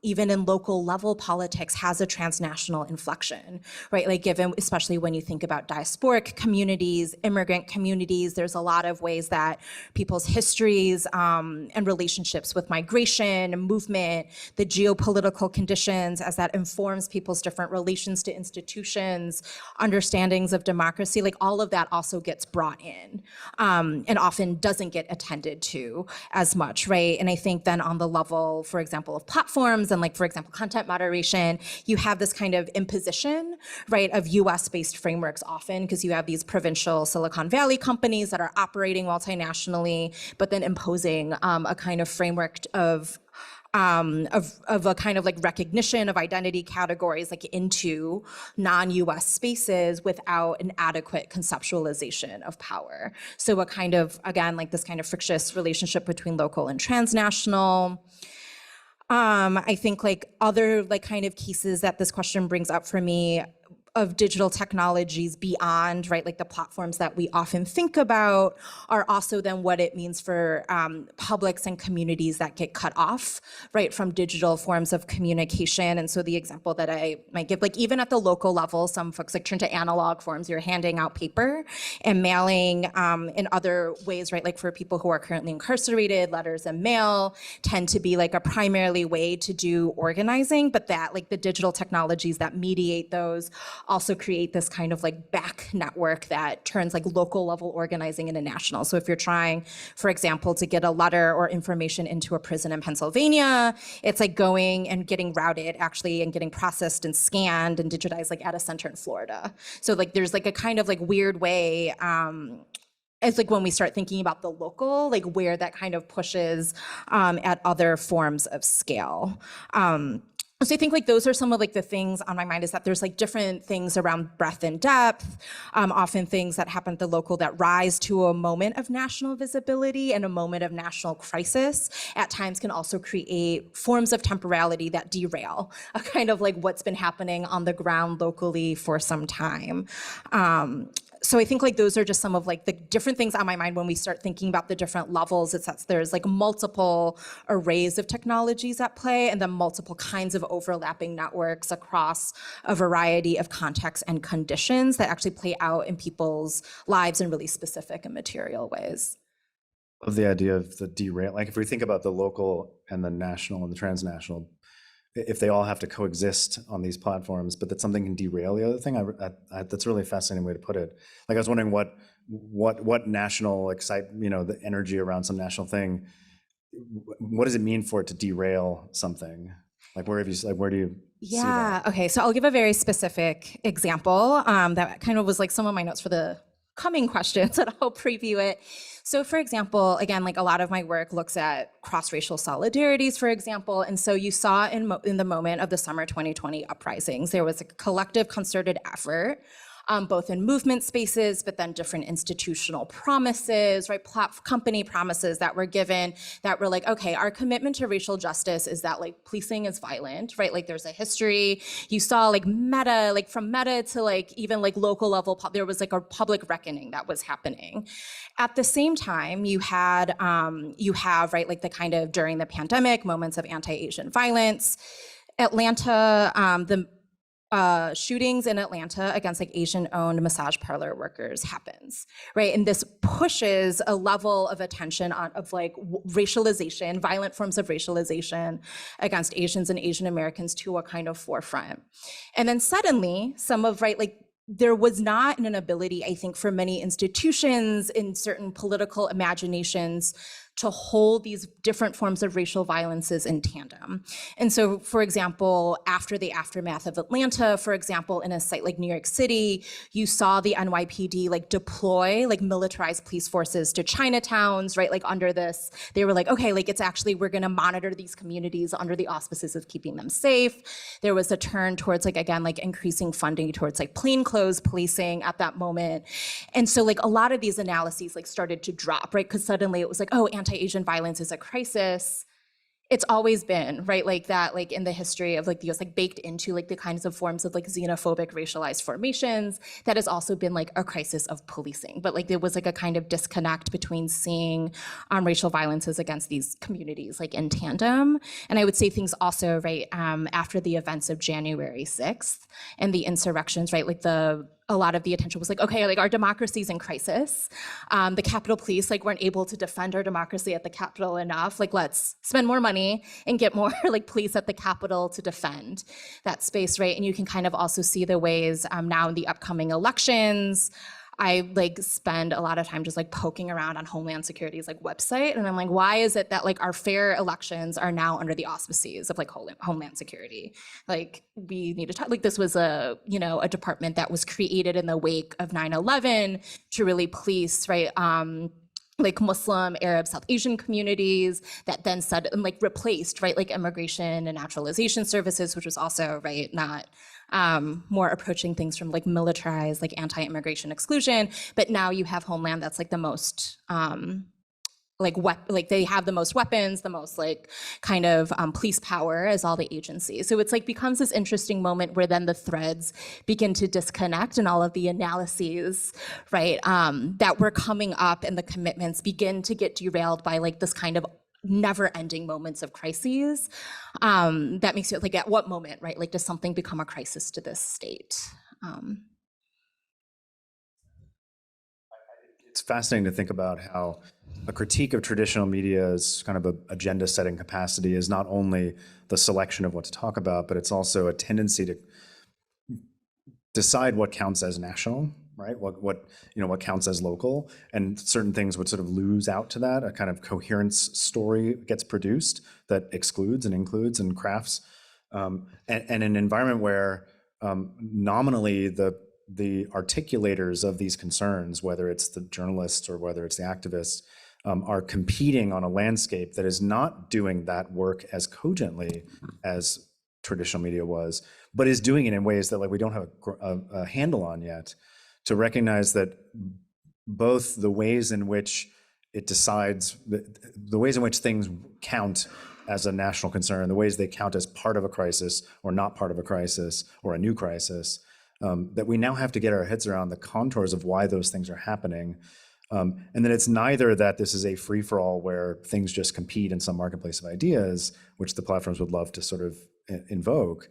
even in local level politics, has a transnational inflection, right? Like given, especially when you think about diasporic communities, immigrant communities, there's a lot of ways that people's histories and relationships with migration, movement, the geopolitical conditions, as that informs people's different relations to institutions, understandings of democracy, like all of that also gets brought in and often doesn't get attended to as much, right? And I think then on the level, for example, of platforms and like, for example, content moderation, you have this kind of imposition, right, of US-based frameworks often, because you have these provincial Silicon Valley companies that are operating multinationally, but then imposing a kind of framework of a kind of like recognition of identity categories like into non-US spaces without an adequate conceptualization of power. So a kind of, again, like this kind of frictious relationship between local and transnational. I think like other like kind of cases that this question brings up for me of digital technologies beyond, right, like the platforms that we often think about are also then what it means for publics and communities that get cut off, right, from digital forms of communication. And so the example that I might give, like even at the local level, some folks like turn to analog forms. You're handing out paper and mailing in other ways, right, like for people who are currently incarcerated, letters and mail tend to be like a primarily way to do organizing, but that like the digital technologies that mediate those also create this kind of like back network that turns like local level organizing into national. So if you're trying, for example, to get a letter or information into a prison in Pennsylvania, it's like going and getting routed actually and getting processed and scanned and digitized like at a center in Florida. So like there's like a kind of like weird way it's like when we start thinking about the local, like where that kind of pushes at other forms of scale. So I think like those are some of like the things on my mind, is that there's like different things around breadth and depth, often things that happen at the local that rise to a moment of national visibility and a moment of national crisis at times can also create forms of temporality that derail a kind of like what's been happening on the ground locally for some time. So I think like those are just some of like the different things on my mind when we start thinking about the different levels. It's that there's like multiple arrays of technologies at play and then multiple kinds of overlapping networks across a variety of contexts and conditions that actually play out in people's lives in really specific and material ways. Of the idea of the derail, like if we think about the local and the national and the transnational, if they all have to coexist on these platforms, but that something can derail the other thing, that's a really fascinating way to put it. Like I was wondering what national the energy around some national thing, what does it mean for it to derail something? Like where do you see Yeah, that? okay, so I'll give a very specific example that kind of was like some of my notes for the coming questions, and I'll preview it. So for example, again, like a lot of my work looks at cross-racial solidarities, for example, and so you saw in the moment of the summer 2020 uprisings, there was a collective concerted effort both in movement spaces, but then different institutional promises, right? Company promises that were given that were like, okay, our commitment to racial justice is that like policing is violent, right? Like there's a history. You saw like meta, like from meta to like even like local level, there was like a public reckoning that was happening. At the same time, you have, right, like the kind of during the pandemic moments of anti-Asian violence. Atlanta, the shootings in Atlanta against like Asian-owned massage parlor workers happens, right? And this pushes a level of attention of like racialization, violent forms of racialization against Asians and Asian Americans to a kind of forefront. And then suddenly, some of, right, like there was not an ability, I think, for many institutions in certain political imaginations to hold these different forms of racial violences in tandem. And so, for example, after the aftermath of Atlanta, for example, in a site like New York City, you saw the NYPD like deploy like militarized police forces to Chinatowns, right? Like under this, they were like, okay, like it's actually, we're gonna monitor these communities under the auspices of keeping them safe. There was a turn towards like, again, like increasing funding towards like plainclothes policing at that moment. And so like a lot of these analyses like started to drop, right? Because suddenly it was like, oh, anti-Asian violence is a crisis. It's always been, right, like that, like in the history of like the US, like baked into like the kinds of forms of like xenophobic racialized formations, that has also been like a crisis of policing. But like there was like a kind of disconnect between seeing racial violences against these communities like in tandem. And I would say things also, right, after the events of January 6th and the insurrections, right, like a lot of the attention was like, okay, like our democracy's in crisis. The Capitol Police like weren't able to defend our democracy at the Capitol enough. Like let's spend more money and get more like police at the Capitol to defend that space, right? And you can kind of also see the ways now in the upcoming elections, I like spend a lot of time just like poking around on Homeland Security's like website, and I'm like, why is it that like our fair elections are now under the auspices of like Homeland Security? Like we need to talk, like this was a, you know, a department that was created in the wake of 9/11 to really police, right, like Muslim, Arab, South Asian communities that then said and like replaced, right, like immigration and naturalization services, which was also, right, not more approaching things from like militarized, like anti-immigration exclusion. But now you have Homeland that's like the most, like they have the most weapons, the most like kind of police power as all the agencies. So it's like becomes this interesting moment where then the threads begin to disconnect and all of the analyses, right, that were coming up and the commitments begin to get derailed by like this kind of never-ending moments of crises. That makes you like, at what moment, right? Like, does something become a crisis to this state? It's fascinating to think about how a critique of traditional media's kind of a agenda-setting capacity is not only the selection of what to talk about, but it's also a tendency to decide what counts as national, right? What counts as local, and certain things would sort of lose out to that. A kind of coherence story gets produced that excludes and includes and crafts, and an environment where nominally the articulators of these concerns, whether it's the journalists or whether it's the activists, are competing on a landscape that is not doing that work as cogently as traditional media was, but is doing it in ways that like we don't have a handle on yet. To recognize that both the ways in which it decides, the ways in which things count as a national concern, the ways they count as part of a crisis or not part of a crisis or a new crisis, that we now have to get our heads around the contours of why those things are happening. And that it's neither that this is a free-for-all where things just compete in some marketplace of ideas, which the platforms would love to sort of invoke,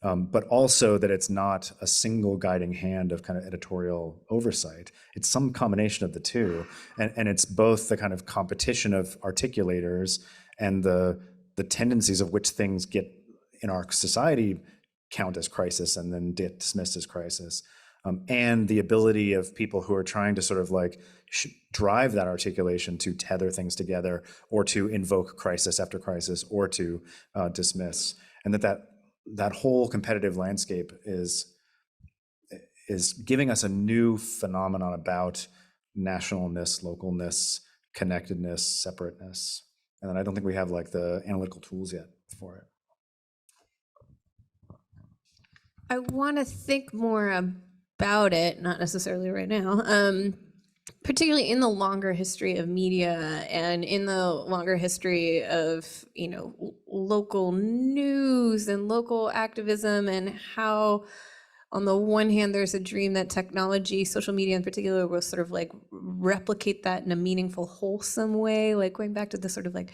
but also that it's not a single guiding hand of kind of editorial oversight. It's some combination of the two. And it's both the kind of competition of articulators and the tendencies of which things get in our society count as crisis and then dismissed as crisis. and the ability of people who are trying to sort of like drive that articulation to tether things together, or to invoke crisis after crisis, or to dismiss, and that whole competitive landscape is giving us a new phenomenon about nationalness, localness, connectedness, separateness. And then I don't think we have like the analytical tools yet for it. I want to think more about it, not necessarily right now, particularly in the longer history of media and in the longer history of, local news and local activism, and how, on the one hand, there's a dream that technology, social media in particular, will sort of like replicate that in a meaningful, wholesome way, like going back to the sort of like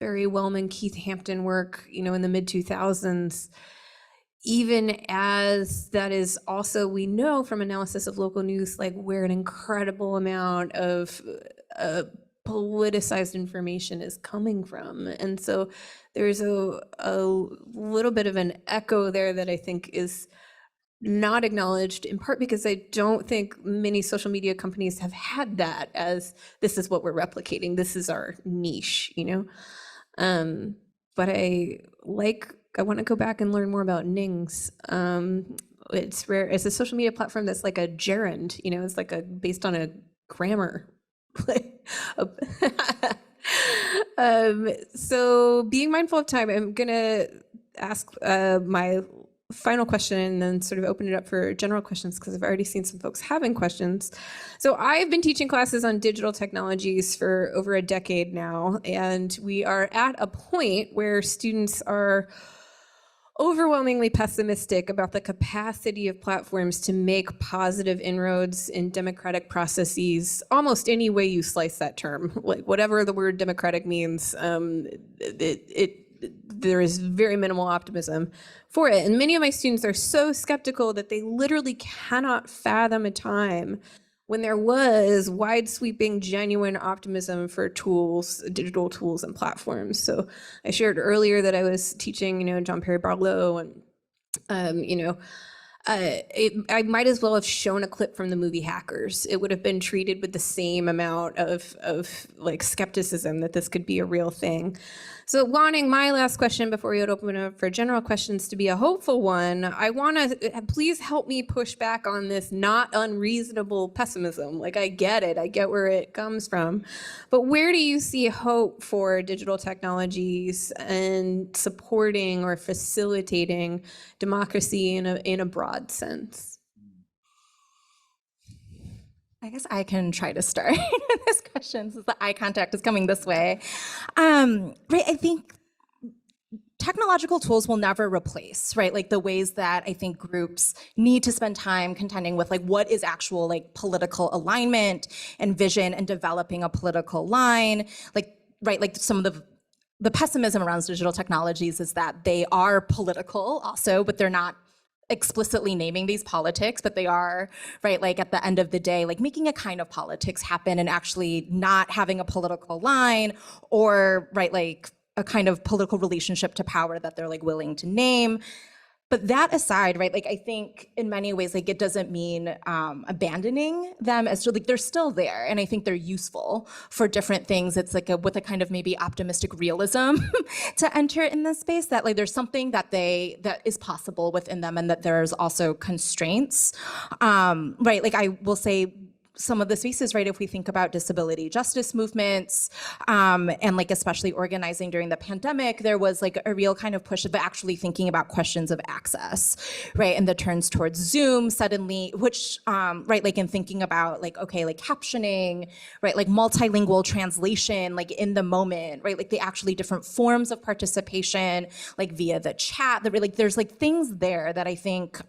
Barry Wellman, Keith Hampton work, in the mid-2000s. Even as that is also, we know from analysis of local news, like where an incredible amount of politicized information is coming from. And so there's a little bit of an echo there that I think is not acknowledged, in part because I don't think many social media companies have had that as, this is what we're replicating, this is our niche, but I want to go back and learn more about Nings. It's rare. It's a social media platform that's like a gerund, it's like based on a grammar. So being mindful of time, I'm gonna ask my final question and then sort of open it up for general questions, because I've already seen some folks having questions. So I've been teaching classes on digital technologies for over a decade now, and we are at a point where students are overwhelmingly pessimistic about the capacity of platforms to make positive inroads in democratic processes, almost any way you slice that term, like whatever the word democratic means, there is very minimal optimism for it. And many of my students are so skeptical that they literally cannot fathom a time when there was wide-sweeping, genuine optimism for tools, digital tools and platforms. So I shared earlier that I was teaching, John Perry Barlow, and I might as well have shown a clip from the movie Hackers. It would have been treated with the same amount of like skepticism that this could be a real thing. So wanting my last question before we would open it up for general questions to be a hopeful one, I want to please help me push back on this not unreasonable pessimism. Like, I get it, I get where it comes from, but where do you see hope for digital technologies and supporting or facilitating democracy in a broad sense? I guess I can try to start this question since the eye contact is coming this way. Right, I think technological tools will never replace, right, like the ways that I think groups need to spend time contending with like what is actual like political alignment and vision and developing a political line, like, right, like some of the pessimism around digital technologies is that they are political also, but they're not explicitly naming these politics, but they are, right, like at the end of the day, like making a kind of politics happen and actually not having a political line or, right, like a kind of political relationship to power that they're like willing to name. But that aside, right, like I think in many ways, like it doesn't mean abandoning them as like they're still there. And I think they're useful for different things. It's like with a kind of maybe optimistic realism to enter in this space that like there's something that is possible within them and that there's also constraints, right? Like I will say, some of the spaces, right, if we think about disability justice movements, and like especially organizing during the pandemic, there was like a real kind of push of actually thinking about questions of access, right, and the turns towards Zoom suddenly, which, right, like in thinking about like, okay, like captioning, right, like multilingual translation, like in the moment, right, like the actually different forms of participation, like via the chat, that like there's like things there that I think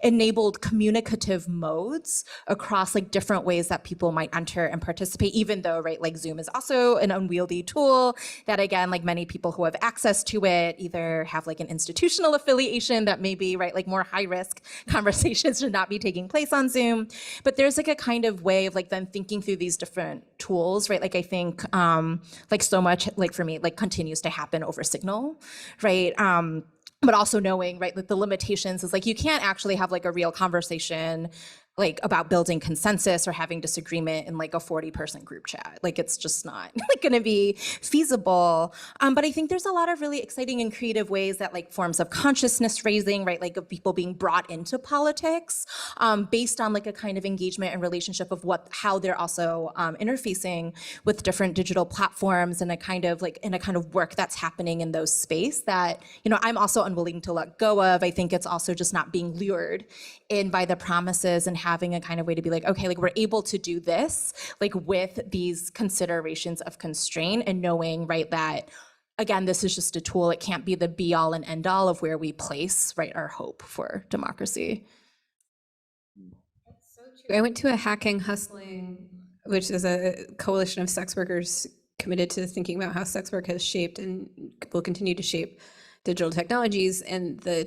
enabled communicative modes across like different ways that people might enter and participate, even though, right, like Zoom is also an unwieldy tool that, again, like many people who have access to it either have like an institutional affiliation that maybe, right, like more high risk conversations should not be taking place on Zoom. But there's like a kind of way of like then thinking through these different tools, right? Like I think like so much, like for me, like continues to happen over Signal, right? but also knowing, right, like the limitations is like you can't actually have like a real conversation like about building consensus or having disagreement in like a 40-person group chat. Like it's just not like going to be feasible. But I think there's a lot of really exciting and creative ways that like forms of consciousness raising, right, like of people being brought into politics based on like a kind of engagement and relationship of how they're also interfacing with different digital platforms and a kind of work that's happening in those space that, you know, I'm also unwilling to let go of. I think it's also just not being lured in by the promises and having a kind of way to be like, okay, like we're able to do this, like with these considerations of constraint and knowing, right, that again, this is just a tool. It can't be the be all and end all of where we place, right, our hope for democracy. That's so true. I went to a Hacking Hustling, which is a coalition of sex workers committed to thinking about how sex work has shaped and will continue to shape digital technologies, and the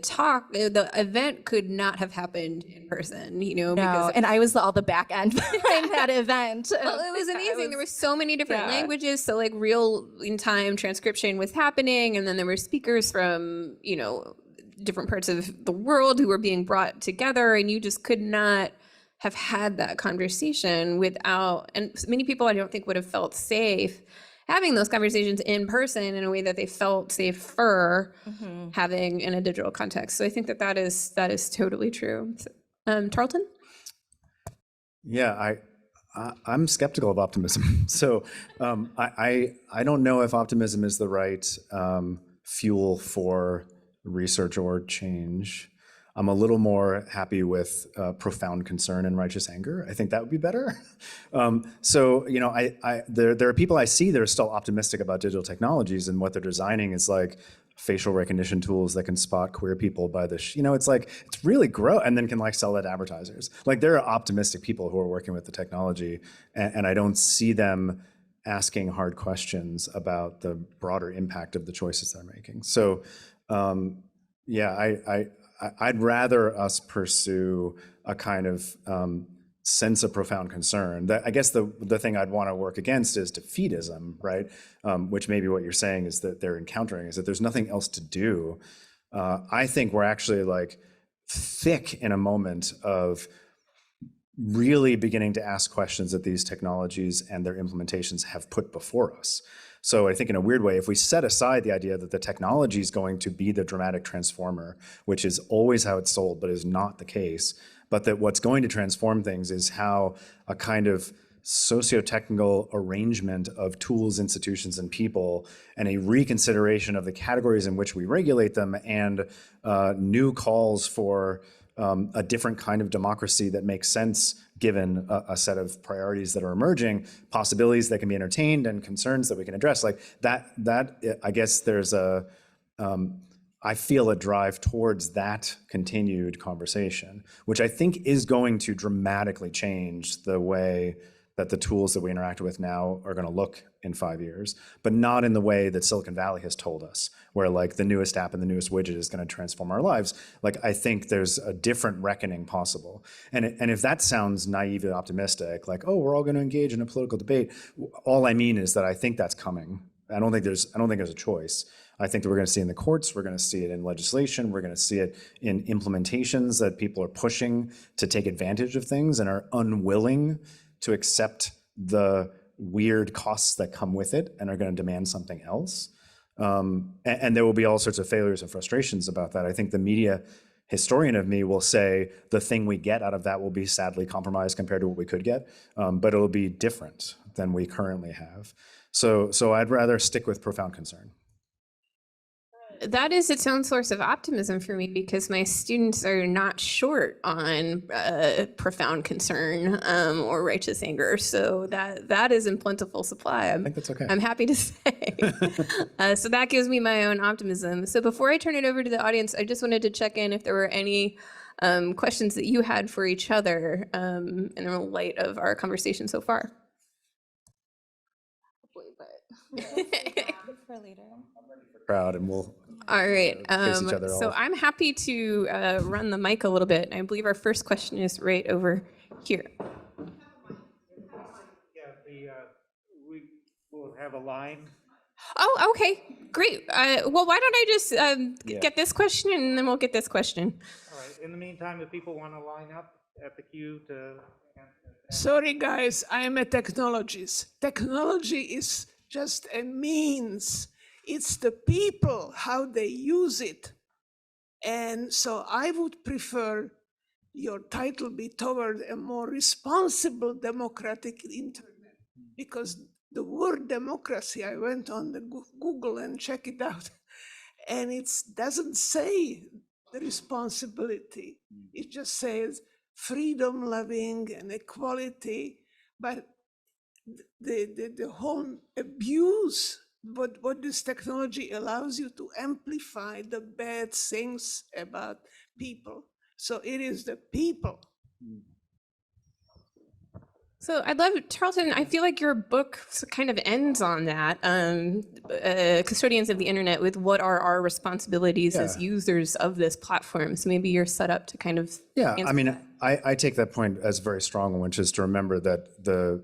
event could not have happened in person, you know, because and I was all the back end behind that event. well, it was amazing. There were so many different languages, so like real in time transcription was happening, and then there were speakers from, you know, different parts of the world who were being brought together, and you just could not have had that conversation without, and many people I don't think would have felt safe having those conversations in person in a way that they felt safer having in a digital context. So I think that is totally true. So, Tarleton? Yeah, I'm skeptical of optimism. So I don't know if optimism is the right fuel for research or change. I'm a little more happy with profound concern and righteous anger. I think that would be better. So, you know, there are people I see that are still optimistic about digital technologies, and what they're designing is like facial recognition tools that can spot queer people by the, you know, it's like, it's really gross, and then can like sell that to advertisers. Like there are optimistic people who are working with the technology, and I don't see them asking hard questions about the broader impact of the choices they're making. So, yeah, I'd rather us pursue a kind of sense of profound concern. I guess the thing I'd want to work against is defeatism, right? Which maybe what you're saying is that they're encountering is that there's nothing else to do. I think we're actually like thick in a moment of really beginning to ask questions that these technologies and their implementations have put before us. So I think in a weird way, if we set aside the idea that the technology is going to be the dramatic transformer, which is always how it's sold, but is not the case, but that what's going to transform things is how a kind of socio-technical arrangement of tools, institutions, and people, and a reconsideration of the categories in which we regulate them, and new calls for a different kind of democracy that makes sense given a set of priorities that are emerging, possibilities that can be entertained, and concerns that we can address. Like that I guess there's I feel a drive towards that continued conversation, which I think is going to dramatically change the way that the tools that we interact with now are going to look in 5 years, but not in the way that Silicon Valley has told us, where like the newest app and the newest widget is going to transform our lives. Like I think there's a different reckoning possible. And if that sounds naively optimistic, like, oh, we're all going to engage in a political debate, all I mean is that I think that's coming. I don't think there's a choice. I think that we're going to see it in the courts, we're going to see it in legislation, we're going to see it in implementations that people are pushing to take advantage of things and are unwilling to accept the weird costs that come with it and are going to demand something else. And there will be all sorts of failures and frustrations about that. I think the media historian of me will say the thing we get out of that will be sadly compromised compared to what we could get, but it'll be different than we currently have. So I'd rather stick with profound concern. That is its own source of optimism for me, because my students are not short on profound concern or righteous anger. So that is in plentiful supply. I think that's okay. I'm happy to say. So that gives me my own optimism. So before I turn it over to the audience, I just wanted to check in if there were any questions that you had for each other in the light of our conversation so far. For later. Crowd, and we'll all right. face each other So off. I'm happy to run the mic a little bit. I believe our first question is right over here. Yeah, we will have a line Oh, okay, great. Well, why don't I just get this question and then we'll get this question. All right. In the meantime, if people want to line up at the queue to Sorry, guys, I am a technologist. Technology is just a means. It's the people, how they use it. And so I would prefer your title be toward a more responsible democratic internet. Because the word democracy, I went on the Google and check it out, and it doesn't say the responsibility. It just says freedom loving and equality, but the whole abuse, what this technology allows you to amplify the bad things about people. So it is the people. So I'd love, Tarleton, I feel like your book kind of ends on that, Custodians of the Internet, with what are our responsibilities as users of this platform. So maybe you're set up to kind of Yeah, answer I mean, that. I take that point as very strong, which is to remember that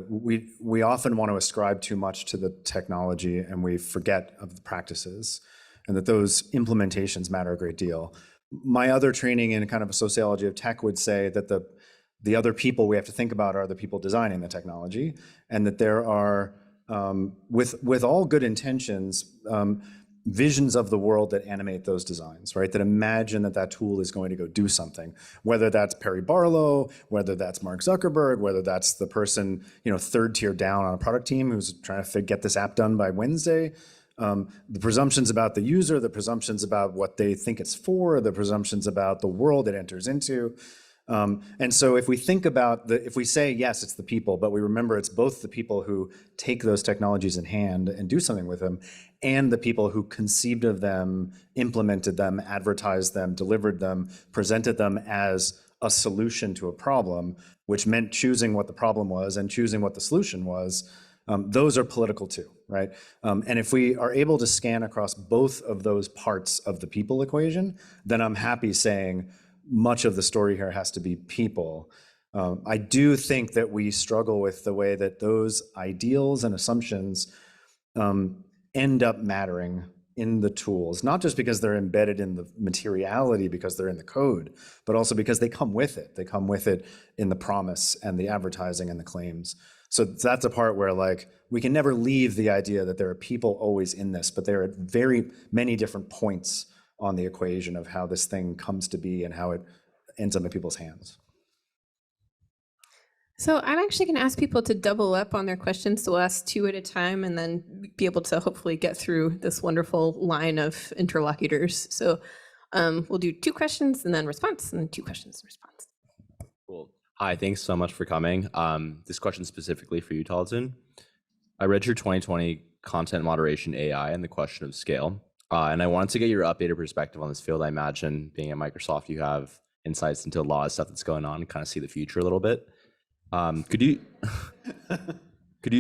we often want to ascribe too much to the technology and we forget of the practices, and that those implementations matter a great deal. My other training in kind of a sociology of tech would say that the other people we have to think about are the people designing the technology, and that there are, with all good intentions, visions of the world that animate those designs, right? That imagine that tool is going to go do something, whether that's Perry Barlow, whether that's Mark Zuckerberg, whether that's the person, third tier down on a product team who's trying to get this app done by Wednesday. The presumptions about the user, the presumptions about what they think it's for, the presumptions about the world it enters into. And so if we think about if we say, yes, it's the people, but we remember it's both the people who take those technologies in hand and do something with them, and the people who conceived of them, implemented them, advertised them, delivered them, presented them as a solution to a problem, which meant choosing what the problem was and choosing what the solution was, those are political too, right? And if we are able to scan across both of those parts of the people equation, then I'm happy saying, much of the story here has to be people. I do think that we struggle with the way that those ideals and assumptions end up mattering in the tools, not just because they're embedded in the materiality, because they're in the code, but also because they come with it. They come with it in the promise and the advertising and the claims. So that's a part where we can never leave the idea that there are people always in this, but there are very many different points on the equation of how this thing comes to be and how it ends up in people's hands. So I'm actually going to ask people to double up on their questions. So we'll ask two at a time and then be able to hopefully get through this wonderful line of interlocutors. So we'll do 2 questions and then response, and 2 questions and response. Cool. Hi, thanks so much for coming. This question specifically for you, Tarleton. I read your 2020 Content Moderation AI and the question of scale. And I wanted to get your updated perspective on this field. I imagine being at Microsoft, you have insights into a lot of stuff that's going on and kind of see the future a little bit. Could you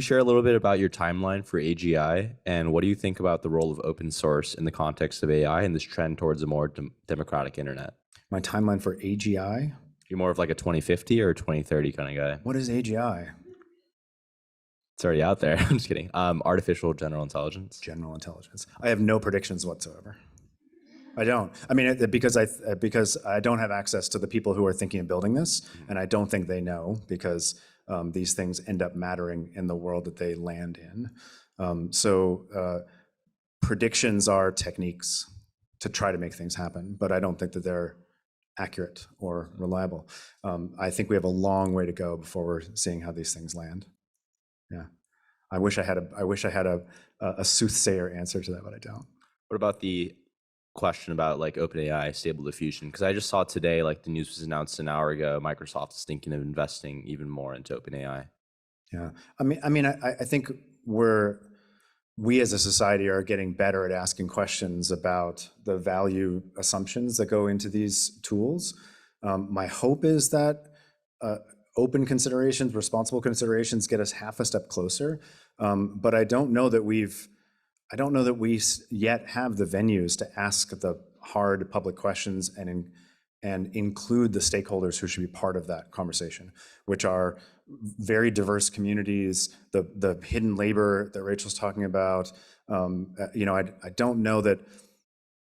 share a little bit about your timeline for AGI, and what do you think about the role of open source in the context of AI and this trend towards a more democratic internet? My timeline for AGI? You're more of like a 2050 or a 2030 kind of guy. What is AGI? It's already out there. I'm just kidding. Artificial general intelligence. General intelligence. I have no predictions whatsoever. I don't. I mean, because I don't have access to the people who are thinking of building this, and I don't think they know, because these things end up mattering in the world that they land in. So predictions are techniques to try to make things happen, but I don't think that they're accurate or reliable. I think we have a long way to go before we're seeing how these things land. Yeah, I wish I had a soothsayer answer to that, but I don't. What about the question about OpenAI Stable Diffusion? Because I just saw today, the news was announced an hour ago, Microsoft is thinking of investing even more into OpenAI. Yeah, I think we as a society are getting better at asking questions about the value assumptions that go into these tools. My hope is that open considerations, responsible considerations get us half a step closer, but I don't know that we yet have the venues to ask the hard public questions and and include the stakeholders who should be part of that conversation, which are very diverse communities, the hidden labor that Rachel's talking about. I don't know that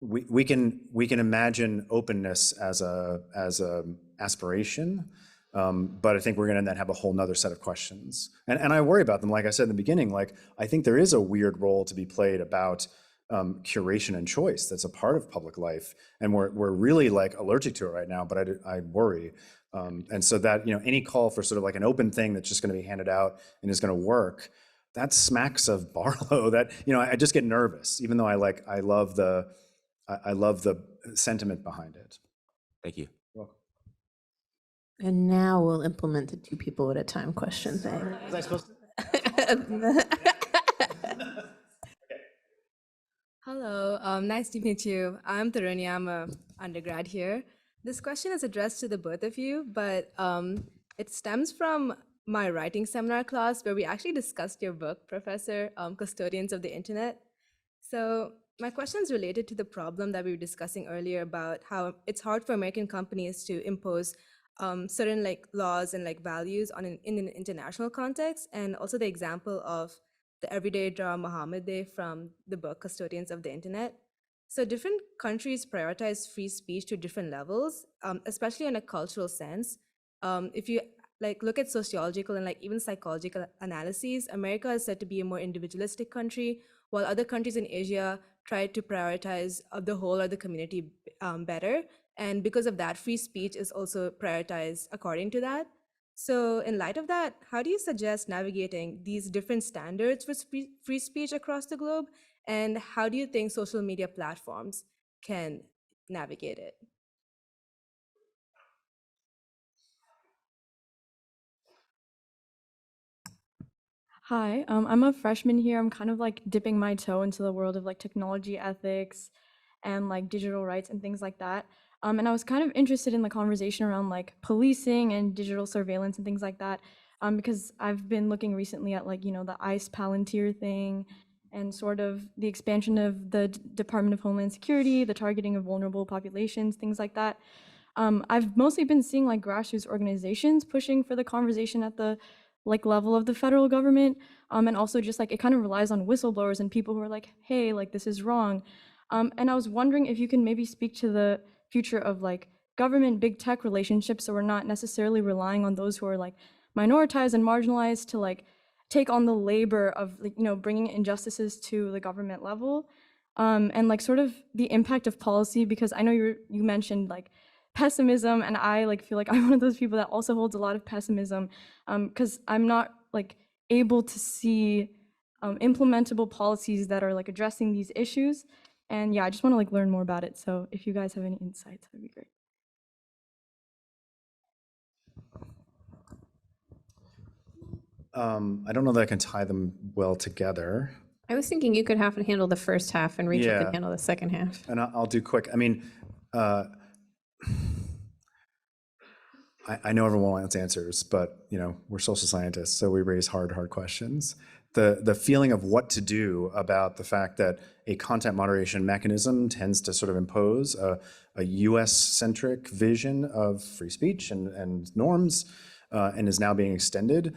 we can imagine openness as a aspiration, but I think we're going to then have a whole nother set of questions, and I worry about them. Like I said in the beginning, like I think there is a weird role to be played about curation and choice that's a part of public life, and we're really like allergic to it right now. But I worry, and so that any call for sort of like an open thing that's just going to be handed out and is going to work, that smacks of Barlow. That I just get nervous, even though I love the sentiment behind it. Thank you. And now we'll implement the 2 people at a time question thing. Was I supposed to? Hello, nice to meet you. I'm Taruni, I'm an undergrad here. This question is addressed to the both of you, but it stems from my writing seminar class where we actually discussed your book, Professor, Custodians of the Internet. So my question is related to the problem that we were discussing earlier about how it's hard for American companies to impose certain laws and values in an international context, and also the example of the everyday Dara Muhammad Day from the book Custodians of the Internet. So different countries prioritize free speech to different levels, especially in a cultural sense. If you look at sociological and even psychological analyses, America is said to be a more individualistic country, while other countries in Asia try to prioritize the whole or the community better. And because of that, free speech is also prioritized according to that. So in light of that, how do you suggest navigating these different standards for free speech across the globe? And how do you think social media platforms can navigate it? Hi, I'm a freshman here. I'm kind of dipping my toe into the world of technology ethics and digital rights and things like that. And I was kind of interested in the conversation around policing and digital surveillance and things like that, because I've been looking recently at the ICE Palantir thing and sort of the expansion of the Department of Homeland Security, the targeting of vulnerable populations, things like that. I've mostly been seeing grassroots organizations pushing for the conversation at the level of the federal government, and also just it kind of relies on whistleblowers and people who are hey, this is wrong. And I was wondering if you can maybe speak to the future of government big tech relationships, so we're not necessarily relying on those who are minoritized and marginalized to take on the labor of bringing injustices to the government level, and sort of the impact of policy, because I know you mentioned pessimism, and I feel I'm one of those people that also holds a lot of pessimism, because I'm not able to see implementable policies that are addressing these issues. And yeah, I just want to learn more about it. So if you guys have any insights, that'd be great. I don't know that I can tie them well together. I was thinking you could handle the first half and Rachel Yeah. could handle the second half. And I'll do quick. I mean, I know everyone wants answers, but we're social scientists, so we raise hard questions. The feeling of what to do about the fact that a content moderation mechanism tends to sort of impose a US-centric vision of free speech and norms, and is now being extended,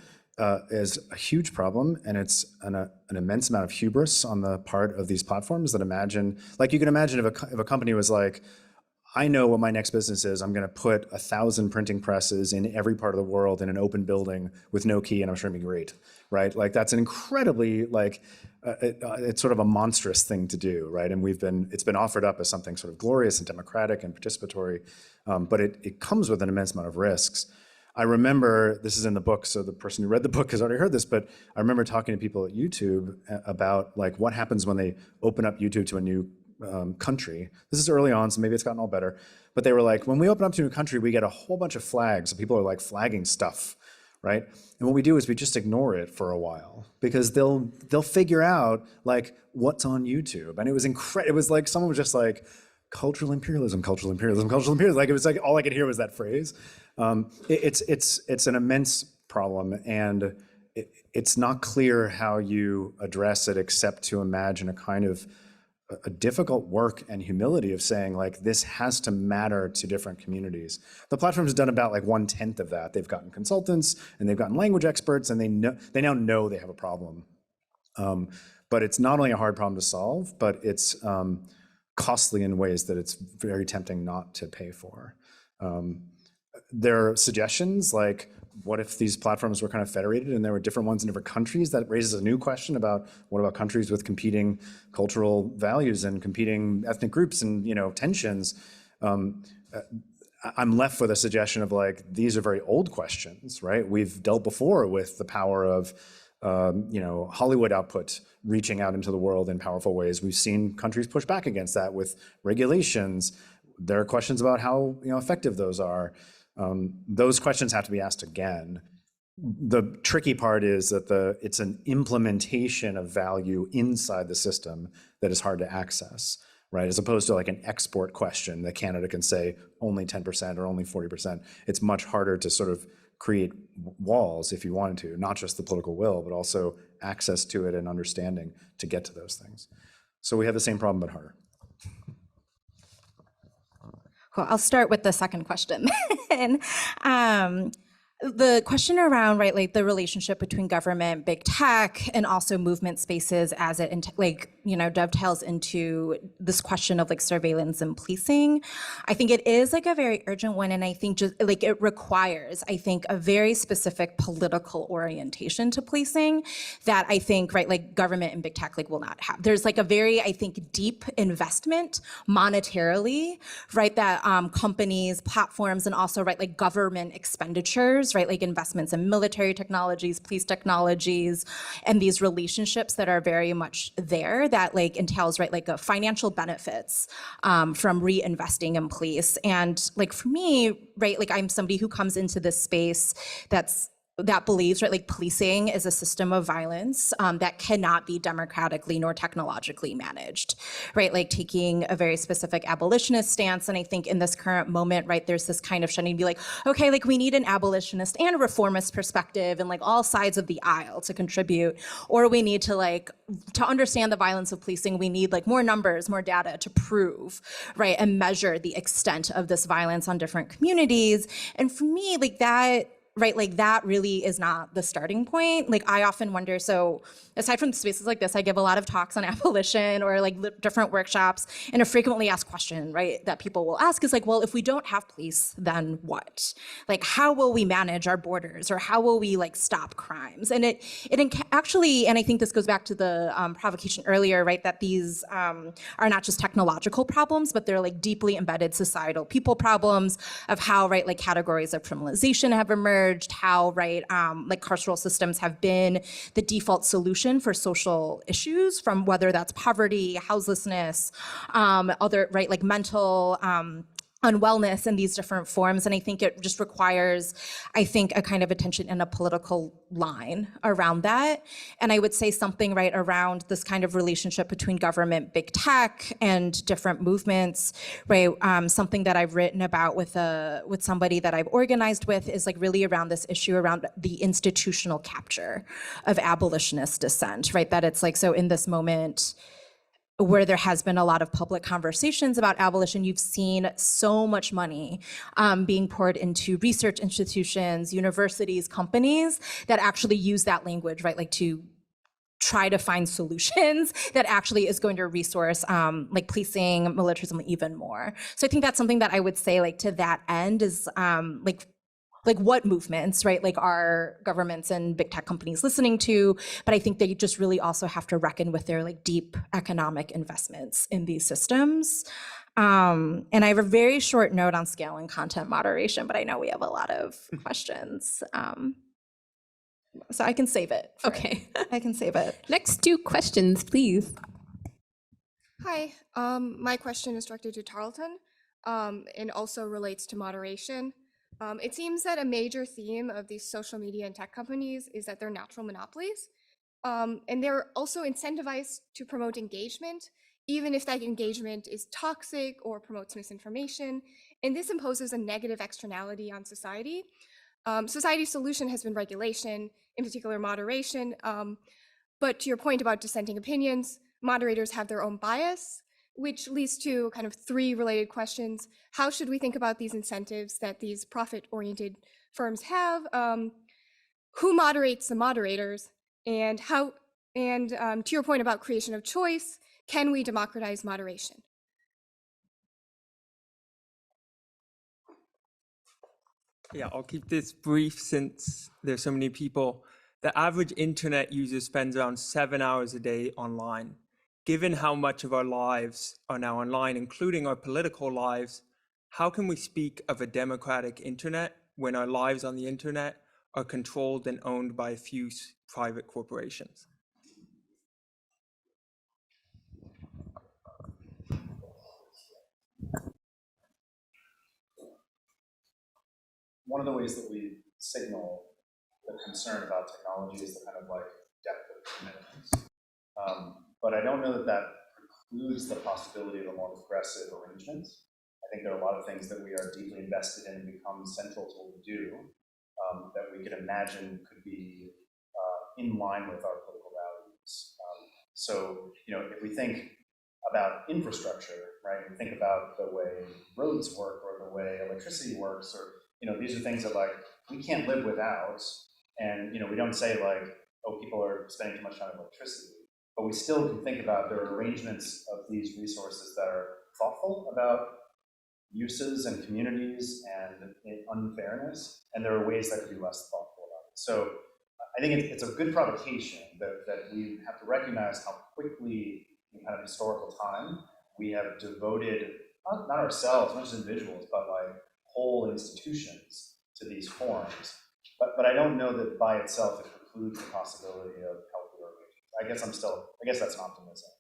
is a huge problem. And it's an immense amount of hubris on the part of these platforms that imagine, you can imagine if a company was I know what my next business is. I'm going to put 1,000 printing presses in every part of the world in an open building with no key, and I'm sure it'll be great, right? That's an incredibly it's sort of a monstrous thing to do, right? And it's been offered up as something sort of glorious and democratic and participatory, but it comes with an immense amount of risks. I remember, this is in the book, so the person who read the book has already heard this, but I remember talking to people at YouTube about what happens when they open up YouTube to a new country. This is early on, so maybe it's gotten all better. But they were when we open up to a new country, we get a whole bunch of flags. So people are flagging stuff, right? And what we do is we just ignore it for a while, because they'll figure out what's on YouTube. And it was incredible. It was someone was just cultural imperialism, cultural imperialism, cultural imperialism. It was all I could hear was that phrase. It's an immense problem, and it's not clear how you address it except to imagine a kind of a difficult work and humility of saying, like, this has to matter to different communities. The platform has done about like 1/10 of that. They've gotten consultants and they've gotten language experts, and they now know they have a problem. But it's not only a hard problem to solve, but it's costly in ways that it's very tempting not to pay for. There are suggestions like, what if these platforms were kind of federated and there were different ones in different countries? That raises a new question about what about countries with competing cultural values and competing ethnic groups and, you know, tensions. I'm left with a suggestion of like, these are very old questions, right? We've dealt before with the power of you know, Hollywood output reaching out into the world in powerful ways. We've seen countries push back against that with regulations. There are questions about how, you know, effective those are. Those questions have to be asked again. The tricky part is that it's an implementation of value inside the system that is hard to access, right? As opposed to like an export question that Canada can say only 10% or only 40%. It's much harder to sort of create walls if you wanted to, not just the political will, but also access to it and understanding to get to those things. So we have the same problem, but harder. Cool. I'll start with the second question. And the question around, right, like the relationship between government, big tech, and also movement spaces as it, like, you know, dovetails into this question of like surveillance and policing. I think it is like a very urgent one. And I think just like it requires, I think, a very specific political orientation to policing that I think, right, like government and big tech like will not have. There's like a very, I think, deep investment monetarily, right, that companies, platforms, and also, right, like government expenditures, right, like investments in military technologies, police technologies, and these relationships that are very much there that like entails, right, like a financial benefits from reinvesting in police. And like for me, right, like I'm somebody who comes into this space that believes, right, like policing is a system of violence that cannot be democratically nor technologically managed, right? Like taking a very specific abolitionist stance. And I think in this current moment, right, there's this kind of shunning to be like, okay, like we need an abolitionist and a reformist perspective and like all sides of the aisle to contribute, or we need to like, to understand the violence of policing, we need like more numbers, more data to prove, right, and measure the extent of this violence on different communities. And for me, like that, right, like that really is not the starting point. Like I often wonder, so aside from spaces like this, I give a lot of talks on abolition or like different workshops, and a frequently asked question, right, that people will ask is like, well, if we don't have police, then what? Like, how will we manage our borders, or how will we like stop crimes? And it actually, and I think this goes back to the provocation earlier, right, that these are not just technological problems, but they're like deeply embedded societal people problems of how, right, like categories of criminalization have emerged, how, right, like carceral systems have been the default solution for social issues, from whether that's poverty, houselessness, other, right, like mental unwellness in these different forms. And I think it just requires, I think, a kind of attention and a political line around that. And I would say something, right, around this kind of relationship between government, big tech, and different movements, right? Something that I've written about with somebody that I've organized with is like really around this issue around the institutional capture of abolitionist dissent, right? That it's like, so in this moment, where there has been a lot of public conversations about abolition, you've seen so much money being poured into research institutions, universities, companies that actually use that language, right, like to try to find solutions that actually is going to resource like policing, militarism even more. So I think that's something that I would say, like to that end, is like what movements, right, like are governments and big tech companies listening to? But I think they just really also have to reckon with their like deep economic investments in these systems. And I have a very short note on scale and content moderation, but I know we have a lot of questions. So I can save it. Okay. I can save it. Next 2 questions, please. Hi, my question is directed to Tarleton and also relates to moderation. It seems that a major theme of these social media and tech companies is that they're natural monopolies. And they're also incentivized to promote engagement, even if that engagement is toxic or promotes misinformation. And this imposes a negative externality on society. Society's solution has been regulation, in particular moderation. But to your point about dissenting opinions, moderators have their own bias, which leads to kind of 3 related questions. How should we think about these incentives that these profit-oriented firms have? Who moderates the moderators? And how, and to your point about creation of choice, can we democratize moderation? Yeah, I'll keep this brief since there's so many people. The average internet user spends around 7 hours a day online. Given how much of our lives are now online, including our political lives, how can we speak of a democratic internet when our lives on the internet are controlled and owned by a few private corporations? One of the ways that we signal the concern about technology is the kind of like depth of commitments. But I don't know that that precludes the possibility of a more progressive arrangement. I think there are a lot of things that we are deeply invested in and become central to what we do that we could imagine could be in line with our political values. So, you know, if we think about infrastructure, right, we think about the way roads work or the way electricity works, or, you know, these are things that like we can't live without. And, you know, we don't say like, oh, people are spending too much time on electricity. But we still can think about there are arrangements of these resources that are thoughtful about uses and communities and unfairness, and there are ways that could be less thoughtful about it. So I think it's a good provocation that we have to recognize how quickly in kind of historical time we have devoted, not ourselves, not just individuals, but like whole institutions to these forms. But I don't know that by itself it precludes the possibility of healthy arrangements. I guess that's an optimism.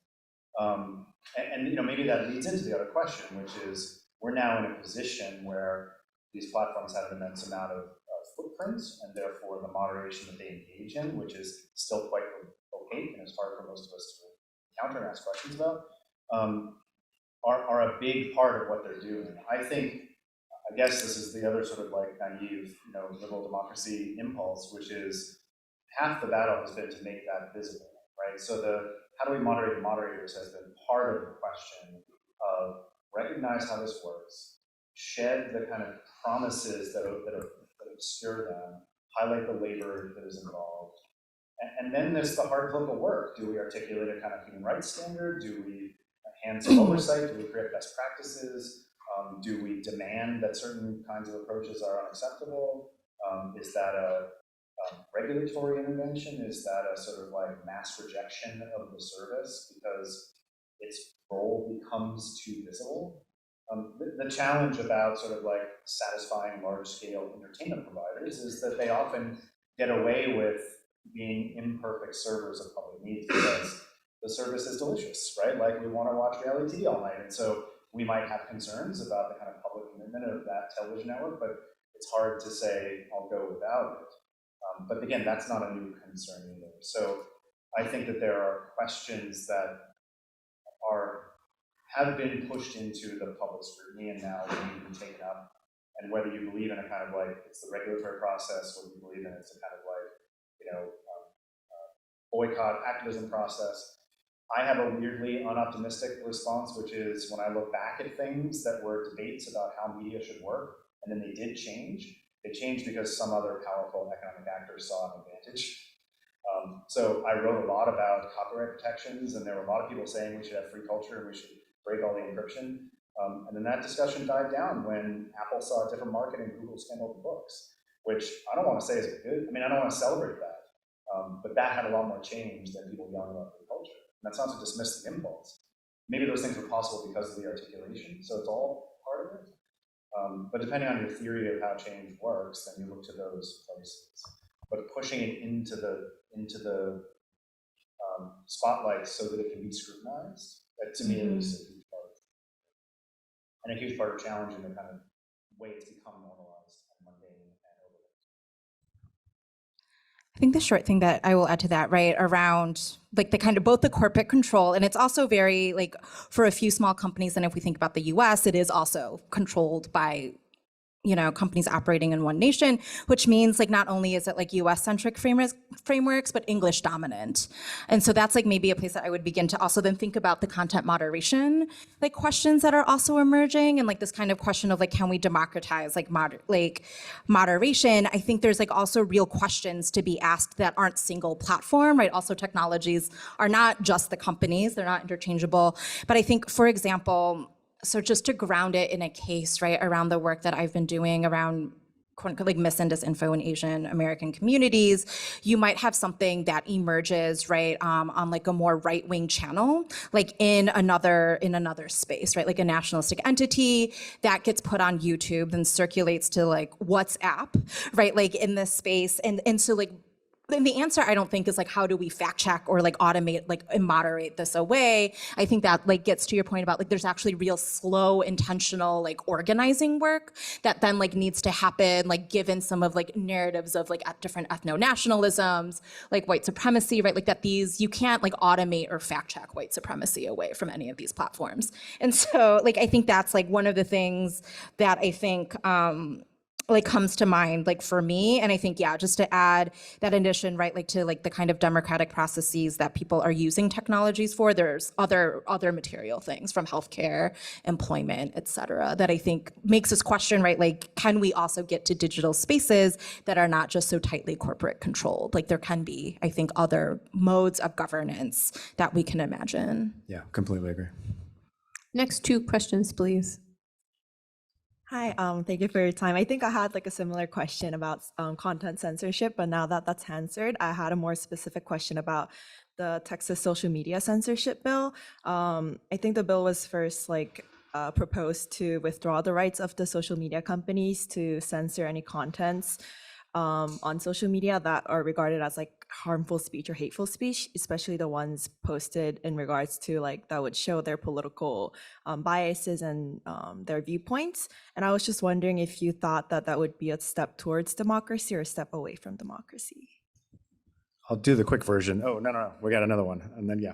And you know, maybe that leads into the other question, which is we're now in a position where these platforms have an immense amount of footprints, and therefore the moderation that they engage in, which is still quite opaque and it's hard for most of us to encounter and ask questions about, are a big part of what they're doing. I guess this is the other sort of like naive, you know, liberal democracy impulse, which is half the battle has been to make that visible, right? So how do we moderate the moderators has been part of the question of recognize how this works, shed the kind of promises that obscure them, highlight the labor that is involved, and then there's the hard political work. Do we articulate a kind of human rights standard? Do we enhance oversight? Do we create best practices? Do we demand that certain kinds of approaches are unacceptable? Is that a regulatory intervention? Is that a sort of like mass rejection of the service because its role becomes too visible? The challenge about sort of like satisfying large-scale entertainment providers is that they often get away with being imperfect servers of public needs because the service is delicious, right? Like we want to watch reality TV all night, and so we might have concerns about the kind of public commitment of that television network, but it's hard to say I'll go without it. But again, that's not a new concern either. So I think that there are questions that have been pushed into the public scrutiny and now need to be taken up. And whether you believe in a kind of like, it's the regulatory process, or you believe in it's a kind of like, you know, boycott activism process. I have a weirdly unoptimistic response, which is when I look back at things that were debates about how media should work, and then they did change. They changed because some other powerful economic actors saw an advantage. So I wrote a lot about copyright protections, and there were a lot of people saying we should have free culture and we should break all the encryption. And then that discussion died down when Apple saw a different market and Google scanned the books, which I don't want to say is good. I mean, I don't want to celebrate that. But that had a lot more change than people yelling about free culture. And that's not to dismiss the impulse. Maybe those things were possible because of the articulation, so it's all part of it. But depending on your theory of how change works, then you look to those places. But pushing it into the spotlight so that it can be scrutinized, that to me is a huge part. And a huge part of challenging the kind of way it's become normalized and mundane and overlooked. I think the short thing that I will add to that, right, around like the kind of both the corporate control, and it's also very like for a few small companies, and if we think about the US, it is also controlled by companies operating in one nation, which means like not only is it like US centric frameworks, but English dominant. And so that's like maybe a place that I would begin to also then think about the content moderation, like questions that are also emerging, and like this kind of question of like, can we democratize like moderation? I think there's like also real questions to be asked that aren't single platform, right? Also technologies are not just the companies, they're not interchangeable. But I think, for example, so just to ground it in a case, right, around the work that I've been doing around like mis and disinfo in Asian American communities, you might have something that emerges, right, on like a more right-wing channel, like in another space, right, like a nationalistic entity that gets put on YouTube, then circulates to like WhatsApp, right, like in this space, and so like. Then the answer, I don't think, is like, how do we fact check or like automate, like and moderate this away? I think that like gets to your point about like there's actually real slow, intentional like organizing work that then like needs to happen, like given some of like narratives of like different ethno-nationalisms, like white supremacy, right? Like that you can't like automate or fact check white supremacy away from any of these platforms. And so like I think that's like one of the things that I think like comes to mind like for me. And I think, yeah, just to add that addition, right, like to like the kind of democratic processes that people are using technologies for, there's other material things from healthcare, employment, et cetera, that I think makes us question, right, like can we also get to digital spaces that are not just so tightly corporate controlled? Like there can be, I think, other modes of governance that we can imagine. Yeah, completely agree. Next 2 questions, please. Hi, thank you for your time. I think I had like a similar question about content censorship, but now that that's answered, I had a more specific question about the Texas social media censorship bill. I think the bill was first like proposed to withdraw the rights of the social media companies to censor any contents on social media that are regarded as like harmful speech or hateful speech, especially the ones posted in regards to like that would show their political biases and their viewpoints. And I was just wondering if you thought that that would be a step towards democracy or a step away from democracy. I'll do the quick version. Oh, no, we got another one. And then, yeah.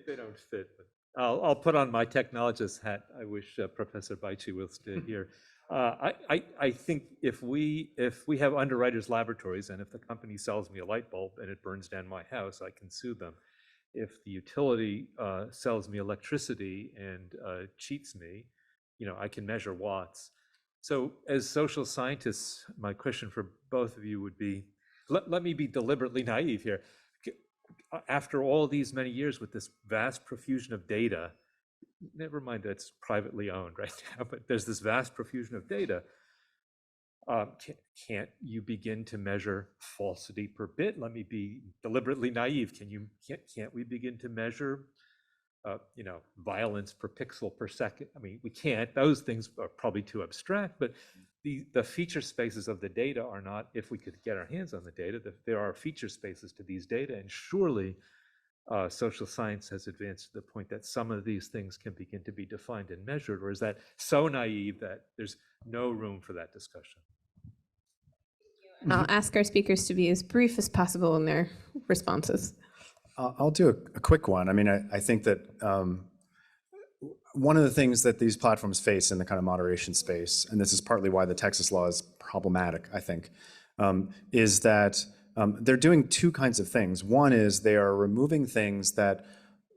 They don't fit. But I'll put on my technologist hat. I wish Professor Baichi was still here. I think if we have underwriters laboratories, and if the company sells me a light bulb and it burns down my house, I can sue them. If the utility sells me electricity and cheats me, I can measure watts. So as social scientists, my question for both of you would be, let me be deliberately naive here. After all these many years with this vast profusion of data, never mind that's privately owned right now, but there's this vast profusion of data. Can't you begin to measure falsity per bit? Let me be deliberately naive. Can't we begin to measure, violence per pixel per second? I mean, we can't. Those things are probably too abstract. But the feature spaces of the data are not. If we could get our hands on the data, there are feature spaces to these data, and surely. Social science has advanced to the point that some of these things can begin to be defined and measured, or is that so naive that there's no room for that discussion? And I'll ask our speakers to be as brief as possible in their responses. I'll do a quick one. I mean, I think that one of the things that these platforms face in the kind of moderation space, and this is partly why the Texas law is problematic, I think, is that they're doing 2 kinds of things. One is they are removing things that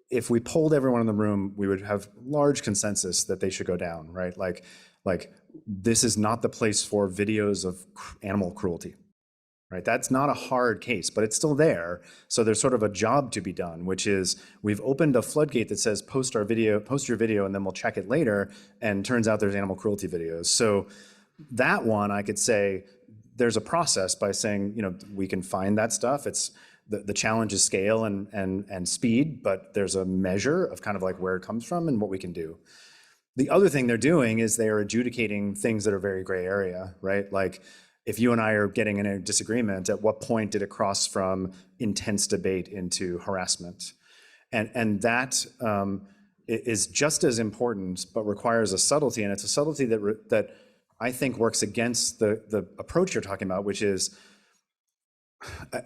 if we polled everyone in the room, we would have large consensus that they should go down, right? Like this is not the place for videos of animal cruelty, right? That's not a hard case, but it's still there. So there's sort of a job to be done, which is we've opened a floodgate that says post your video, and then we'll check it later. And turns out there's animal cruelty videos. So that one, I could say, there's a process by saying, we can find that stuff. It's the challenge is scale and speed, but there's a measure of kind of like where it comes from and what we can do. The other thing they're doing is they are adjudicating things that are very gray area, right? Like if you and I are getting in a disagreement, at what point did it cross from intense debate into harassment? And that is just as important, but requires a subtlety, and it's a subtlety that I think works against the approach you're talking about, which is,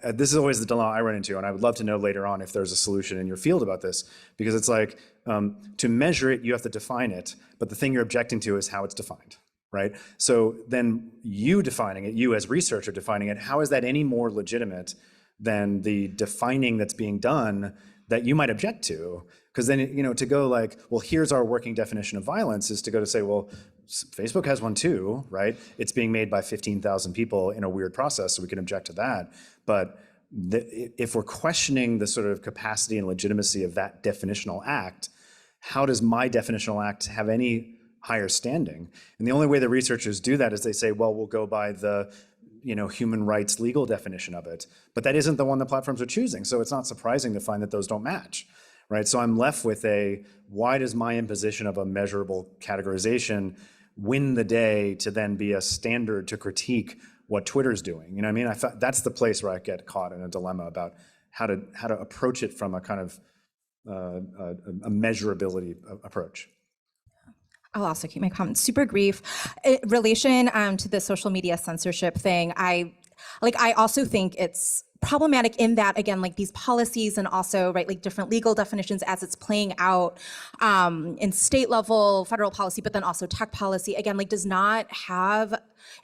this is always the dilemma I run into, and I would love to know later on if there's a solution in your field about this, because it's like, to measure it, you have to define it, but the thing you're objecting to is how it's defined, right? So then you defining it, you as researcher defining it, how is that any more legitimate than the defining that's being done that you might object to? Because then, you know, to go like, well, here's our working definition of violence, is to go to say, well, Facebook has one too, right? It's being made by 15,000 people in a weird process, so we can object to that. But if we're questioning the sort of capacity and legitimacy of that definitional act, how does my definitional act have any higher standing? And the only way the researchers do that is they say, well, we'll go by the, you know, human rights legal definition of it. But that isn't the one the platforms are choosing. So it's not surprising to find that those don't match, right? So I'm left with why does my imposition of a measurable categorization win the day to then be a standard to critique what Twitter's doing? You know what I mean? I thought that's the place where I get caught in a dilemma about how to approach it from a kind of a measurability approach. I'll also keep my comments super brief. In relation to the social media censorship thing, I also think it's problematic in that, again, like these policies and also, right, like different legal definitions as it's playing out in state level, federal policy, but then also tech policy, again, like does not have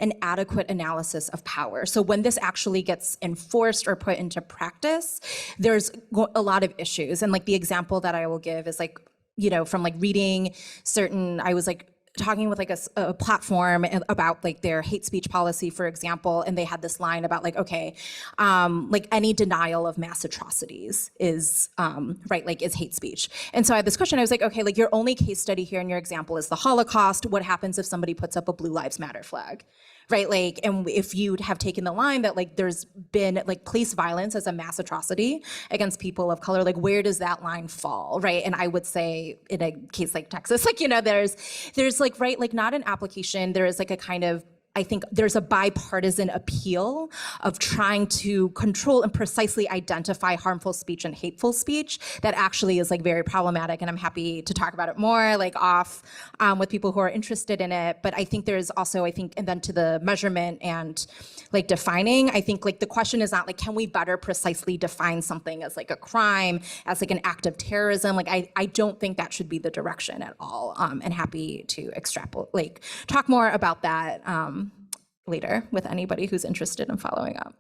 an adequate analysis of power. So when this actually gets enforced or put into practice, there's a lot of issues. And like the example that I will give is like, you know, from like reading certain, I was like talking with like a platform about like their hate speech policy, for example, and they had this line about like, okay, like any denial of mass atrocities is, right, like is hate speech. And so I had this question, I was like, okay, like your only case study here in your example is the Holocaust. What happens if somebody puts up a Blue Lives Matter flag? Right, like, and if you have taken the line that like there's been like police violence as a mass atrocity against people of color, like where does that line fall, right? And I would say in a case like Texas, like, you know, there's like, right, like not an application, there is like a kind of, I think there's a bipartisan appeal of trying to control and precisely identify harmful speech and hateful speech that actually is like very problematic. And I'm happy to talk about it more like off with people who are interested in it. But I think there's also, I think, and then to the measurement and like defining, I think like the question is not like, can we better precisely define something as like a crime, as like an act of terrorism? Like, I don't think that should be the direction at all. And happy to extrapolate, like talk more about that later with anybody who's interested in following up.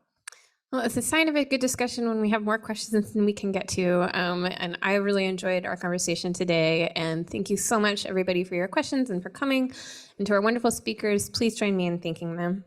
Well, it's a sign of a good discussion when we have more questions than we can get to. And I really enjoyed our conversation today. And thank you so much, everybody, for your questions and for coming. And to our wonderful speakers, please join me in thanking them.